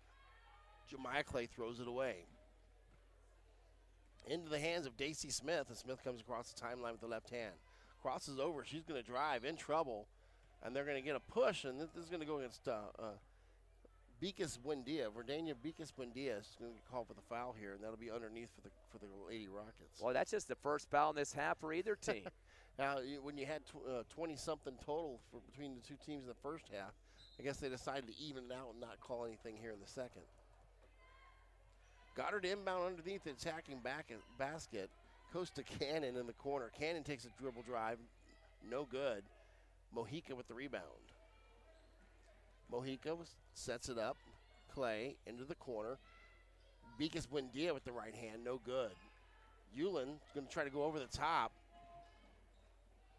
Jemiah Clay throws it away. Into the hands of Daisy Smith, and Smith comes across the timeline with the left hand. Crosses over. She's going to drive, in trouble, and they're going to get a push, and this is going to go against Beacus Buendia. Verdania Beacus Buendia is going to get called for the foul here, and that'll be underneath for the Lady Rockets. Well, that's just the first foul in this half for either team. Now, when you had 20-something total between the two teams in the first half, I guess they decided to even it out and not call anything here in the second. Goddard inbound underneath the attacking basket. Goes to Cannon in the corner. Cannon takes a dribble drive. No good. Mojica with the rebound. Mojica sets it up. Clay into the corner. Beacus Buendia with the right hand. No good. Yulin going to try to go over the top.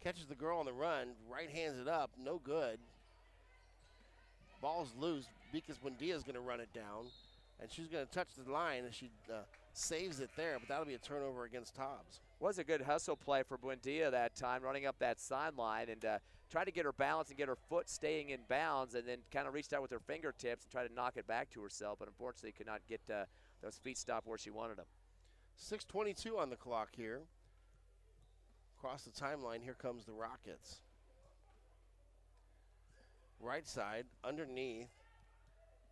Catches the girl on the run. Right hands it up. No good. Ball's loose. Beacus Buendia is going to run it down. And she's going to touch the line, and she saves it there, but that'll be a turnover against Hobbs. Was a good hustle play for Buendia that time, running up that sideline and tried to get her balance and get her foot staying in bounds, and then kind of reached out with her fingertips and tried to knock it back to herself, but unfortunately could not get those feet stopped where she wanted them. 6:22 on the clock here. Across the timeline, here comes the Rockets. Right side, underneath.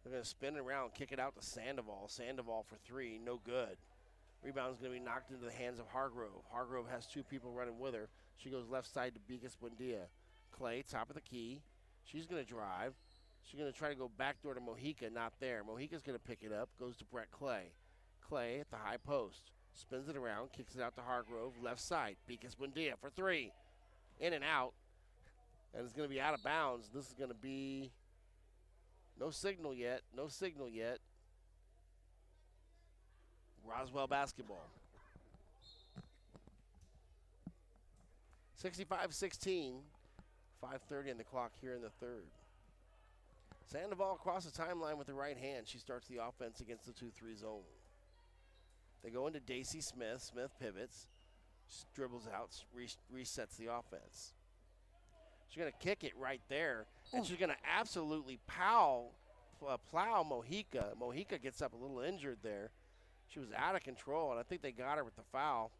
They're going to spin it around, kick it out to Sandoval. Sandoval for 3, no good. Rebound's going to be knocked into the hands of Hargrove. Hargrove has two people running with her. She goes left side to Beacus Buendia. Clay, top of the key. She's going to drive. She's going to try to go backdoor to Mojica, not there. Mojica's going to pick it up, goes to Brett Clay. Clay at the high post. Spins it around, kicks it out to Hargrove, left side. Beacus Buendia for three. In and out. And it's going to be out of bounds. This is going to be no signal yet. No signal yet. Roswell basketball. 65-16. 5:30 on the clock here in the third. Sandoval across the timeline with the right hand. She starts the offense against the 2-3 zone. They go into Daisy Smith. Smith pivots, dribbles out, resets the offense. She's going to kick it right there, and she's going to absolutely plow Mojica. Mojica gets up a little injured there. She was out of control, and I think they got her with the foul.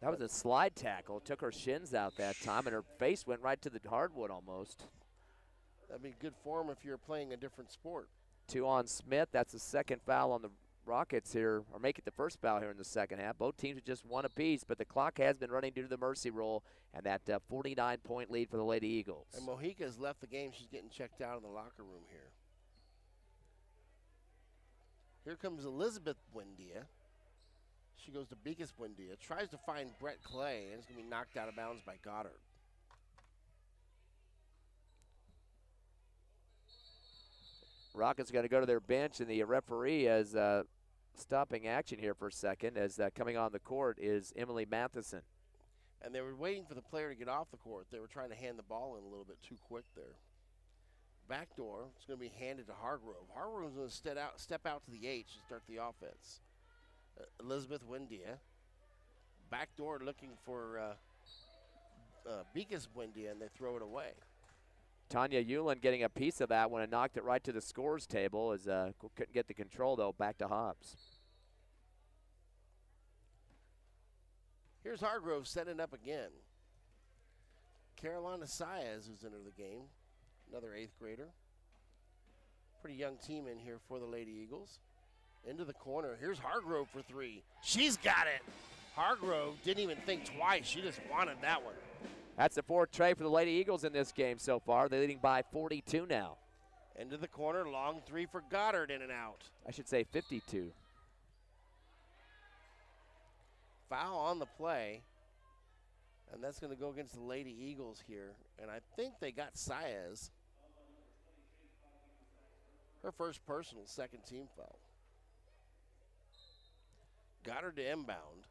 That was a slide tackle. Took her shins out that time, and her face went right to the hardwood almost. That'd be good form if you're playing a different sport. 2 on Smith. That's the second foul on the Rockets here, or make it the first foul here in the second half. Both teams are just one apiece, but the clock has been running due to the mercy rule and that 49-point lead for the Lady Eagles. And Mojica has left the game. She's getting checked out in the locker room here. Here comes Elizabeth Buendia. She goes to Beacus Buendia, tries to find Brett Clay, and it's going to be knocked out of bounds by Goddard. Rockets got to go to their bench, and the referee is stopping action here for a second as coming on the court is Emily Matheson. And they were waiting for the player to get off the court. They were trying to hand the ball in a little bit too quick there. Backdoor, it's going to be handed to Hargrove. Hargrove's going to step out to the H to start the offense. Elizabeth Buendia. Backdoor looking for Beacus Buendia, and they throw it away. Tanya Hewlin getting a piece of that when it knocked it right to the scores table. As couldn't get the control, though. Back to Hobbs. Here's Hargrove setting up again. Carolina Saez, who's entered the game. Another 8th grader. Pretty young team in here for the Lady Eagles. Into the corner. Here's Hargrove for three. She's got it. Hargrove didn't even think twice. She just wanted that one. That's the 4th tray for the Lady Eagles in this game so far. They're leading by 42 now. Into the corner. Long three for Goddard, in and out. I should say 52. Foul on the play. And that's going to go against the Lady Eagles here. And I think they got Saez. Her first personal, second team foul. Goddard to inbound.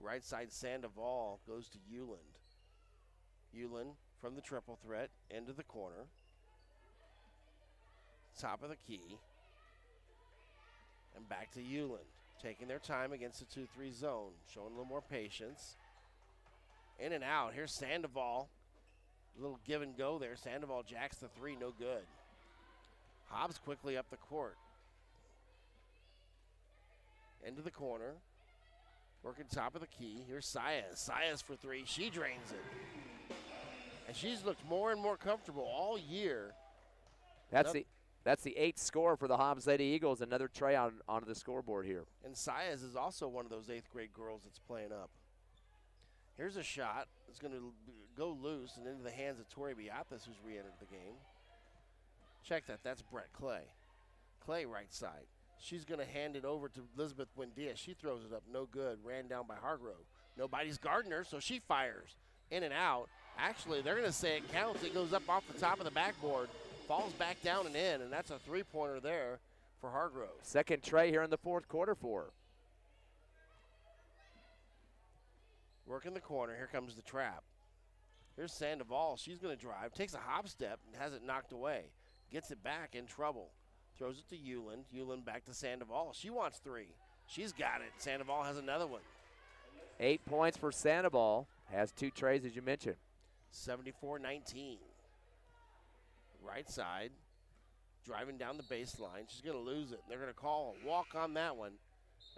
Right side Sandoval goes to Hewland. Hewlin from the triple threat into the corner. Top of the key. And back to Hewlin. Taking their time against the 2-3 zone. Showing a little more patience. In and out. Here's Sandoval. A little give and go there. Sandoval jacks the three. No good. Hobbs quickly up the court. Into the corner. Working top of the key. Here's Saez. Saez for three. She drains it. And she's looked more and more comfortable all year. That's the 8th score for the Hobbs Lady Eagles. Another tray onto the scoreboard here. And Saez is also one of those 8th grade girls that's playing up. Here's a shot. It's going to go loose and into the hands of Tori Biathas, who's re-entered the game. Check that. That's Brett Clay. Clay right side. She's going to hand it over to Elizabeth Buendia. She throws it up. No good. Ran down by Hargrove. Nobody's guarding her, so she fires. In and out. Actually, they're going to say it counts. It goes up off the top of the backboard. Falls back down and in, and that's a three-pointer there for Hargrove. Second tray here in the 4th quarter for her. Working the corner. Here comes the trap. Here's Sandoval. She's going to drive. Takes a hop step and has it knocked away. Gets it back, in trouble. Throws it to Hewlin. Hewlin back to Sandoval. She wants three. She's got it. Sandoval has another one. 8 points for Sandoval. Has 2 trays, as you mentioned. 74-19. Right side. Driving down the baseline. She's going to lose it. They're going to call a walk on that one.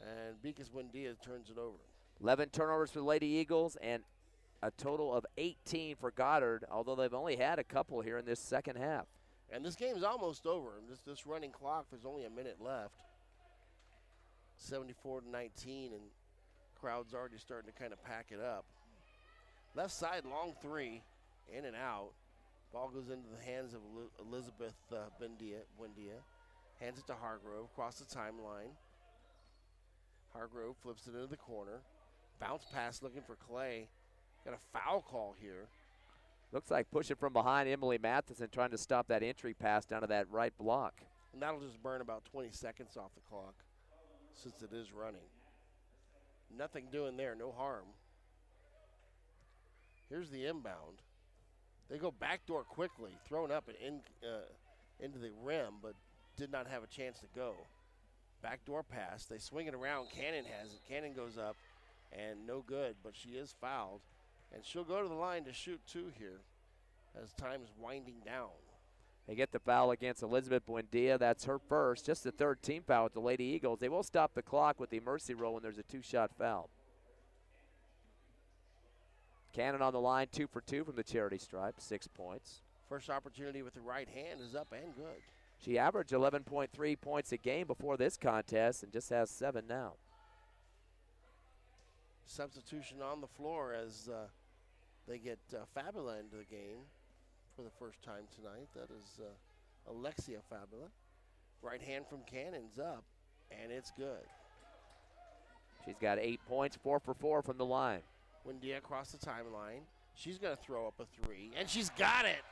And Beacus Buendia turns it over. 11 turnovers for the Lady Eagles and a total of 18 for Goddard, although they've only had a couple here in this second half. And this game's almost over. This running clock, there's only a minute left. 74-19, and crowd's already starting to kind of pack it up. Left side, long three, in and out. Ball goes into the hands of Elizabeth Buendia. Hands it to Hargrove, across the timeline. Hargrove flips it into the corner. Bounce pass looking for Clay. Got a foul call here. Looks like pushing from behind Emily Matheson, trying to stop that entry pass down to that right block. And that'll just burn about 20 seconds off the clock since it is running. Nothing doing there, no harm. Here's the inbound. They go backdoor quickly, thrown up and into the rim, but did not have a chance to go. Backdoor pass. They swing it around. Cannon has it. Cannon goes up, and no good, but she is fouled. And she'll go to the line to shoot two here as time is winding down. They get the foul against Elizabeth Buendia. That's her first, just the third team foul with the Lady Eagles. They will stop the clock with the mercy rule when there's a two-shot foul. Cannon on the line, 2 for 2 from the charity stripe, 6 points. First opportunity with the right hand is up and good. She averaged 11.3 points a game before this contest and just has 7 now. Substitution on the floor as they get Fabula into the game for the first time tonight. That is Alexia Fabula. Right hand from Cannon's up, and it's good. She's got 8 points, 4 for 4 from the line. Buendia across the timeline. She's going to throw up a three, and she's got it.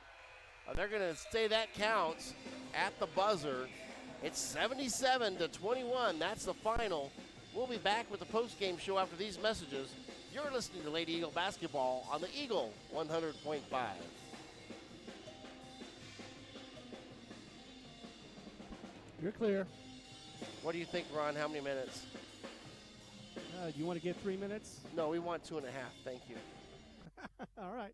They're going to say that counts at the buzzer. It's 77-21. That's the final. We'll be back with the post-game show after these messages. You're listening to Lady Eagle Basketball on the Eagle 100.5. You're clear. What do you think, Ron? How many minutes? Do you want to get 3 minutes? No, we want 2.5. Thank you. All right.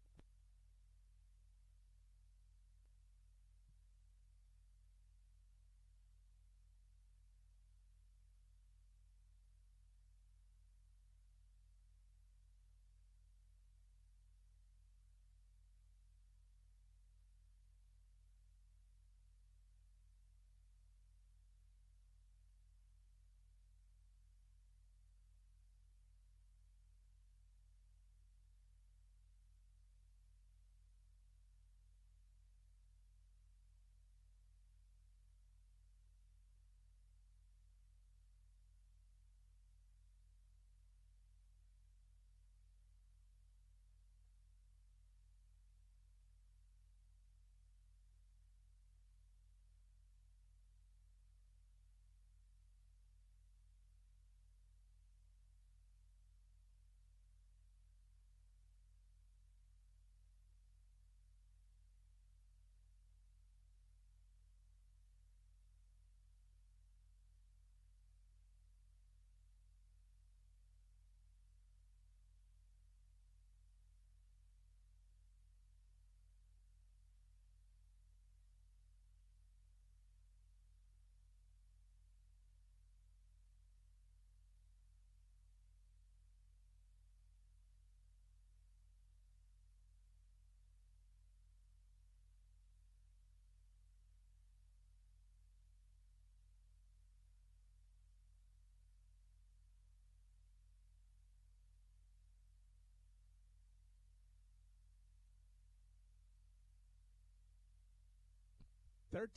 $30.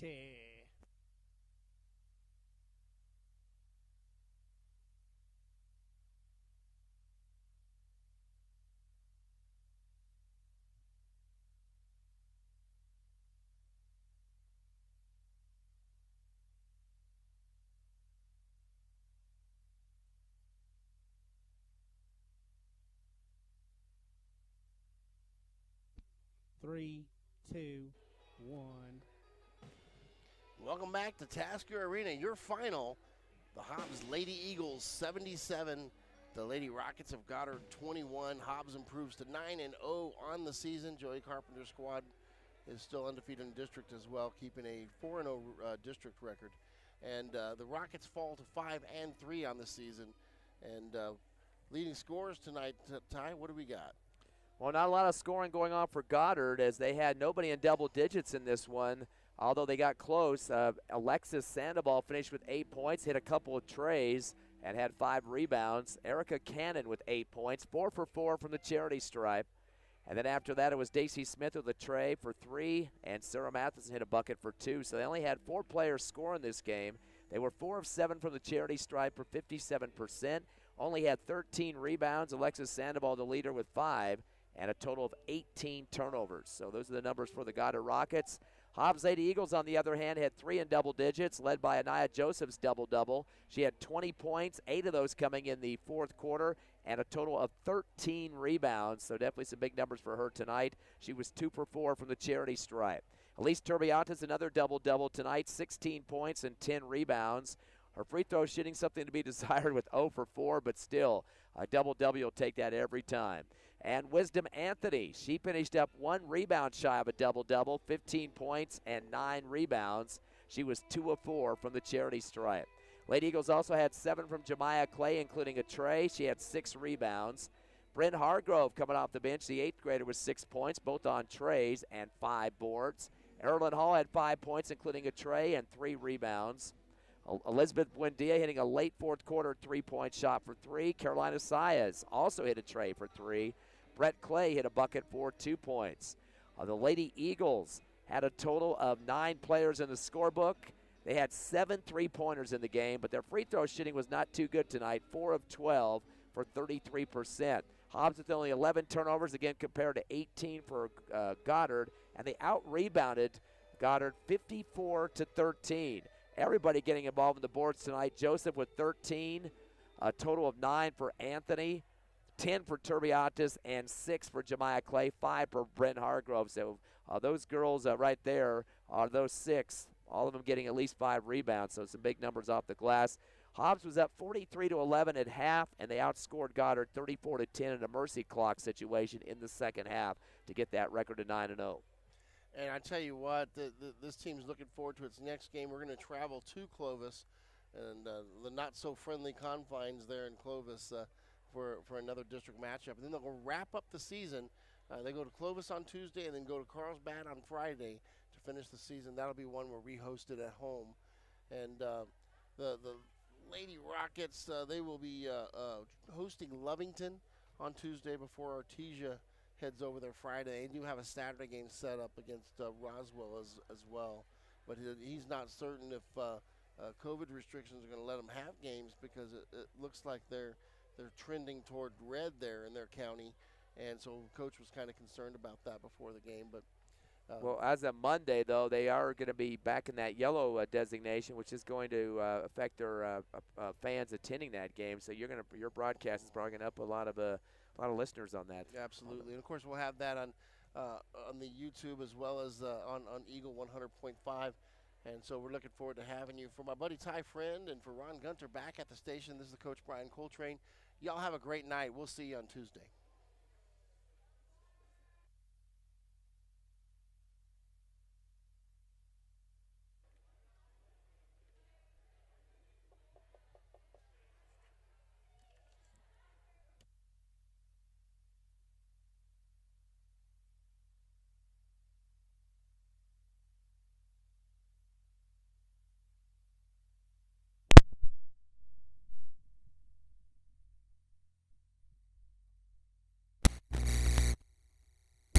Three, two, one. Welcome back to Tasker Arena. Your final, the Hobbs Lady Eagles 77, the Lady Rockets of Goddard 21. Hobbs improves to 9-0 on the season. Joey Carpenter's squad is still undefeated in district as well, keeping a 4-0 district record. And the Rockets fall to 5-3 on the season. And leading scorers tonight, Ty, what do we got? Well, not a lot of scoring going on for Goddard as they had nobody in double digits in this one. Although they got close, Alexis Sandoval finished with 8 points, hit a couple of trays, and had 5 rebounds. Erica Cannon with 8 points, 4 for 4 from the charity stripe. And then after that, it was Daisy Smith with a tray for 3, and Sarah Matheson hit a bucket for 2. So they only had 4 players score in this game. They were 4 of 7 from the charity stripe for 57%. Only had 13 rebounds. Alexis Sandoval, the leader, with 5, and a total of 18 turnovers. So those are the numbers for the Goddard Rockets. Hobbs Lady Eagles, on the other hand, had 3 in double digits, led by Anaya Joseph's double-double. She had 20 points, 8 of those coming in the fourth quarter, and a total of 13 rebounds. So definitely some big numbers for her tonight. She was 2 for 4 from the charity stripe. Elise Turbiatas, another double-double tonight, 16 points and 10 rebounds. Her free throw shooting something to be desired with 0 for 4, but still, a double-double, you'll take that every time. And Wisdom Anthony, she finished up 1 rebound shy of a double-double, 15 points and 9 rebounds. She was 2 of 4 from the charity stripe. Lady Eagles also had 7 from Jemiah Clay, including a tray. She had 6 rebounds. Bryn Hargrove coming off the bench, the 8th grader, with 6 points, both on trays and 5 boards. Erlen Hall had 5 points, including a tray and 3 rebounds. Elizabeth Buendia hitting a late fourth quarter 3-point shot for 3. Carolina Saez also hit a tray for 3. Brett Clay hit a bucket for 2 points. The Lady Eagles had a total of 9 players in the scorebook. They had 7 3-pointers in the game, but their free throw shooting was not too good tonight, 4 of 12 for 33%. Hobbs with only 11 turnovers, again compared to 18 for Goddard, and they out-rebounded Goddard 54-13. Everybody getting involved in the boards tonight. Joseph with 13, a total of 9 for Anthony, 10 for Turbiatas, and 6 for Jemiah Clay, 5 for Brent Hargrove. So those girls right there are those 6, all of them getting at least 5 rebounds, so some big numbers off the glass. Hobbs was up 43-11 at half, and they outscored Goddard 34-10 in a mercy clock situation in the second half to get that record to 9-0. And I tell you what, this team's looking forward to its next game. We're going to travel to Clovis and the not-so-friendly confines there in Clovis for another district matchup. And then they'll go wrap up the season. They go to Clovis on Tuesday and then go to Carlsbad on Friday to finish the season. That'll be one where we host it at home. And the Lady Rockets, they will be hosting Lovington on Tuesday before Artesia heads over there Friday. They do have a Saturday game set up against Roswell as well. But he's not certain if COVID restrictions are going to let them have games because it looks like they're trending toward red there in their county. And so Coach was kind of concerned about that before the game. But well, as of Monday, though, they are going to be back in that yellow designation, which is going to affect their fans attending that game. So your broadcast is probably going to up a lot of listeners on that. Absolutely, and of course we'll have that on the YouTube as well as on Eagle 100.5. And so we're looking forward to having you. For my buddy Ty Friend and for Ron Gunter back at the station, this is the Coach Brian Coltrane. Y'all have a great night. We'll see you on Tuesday.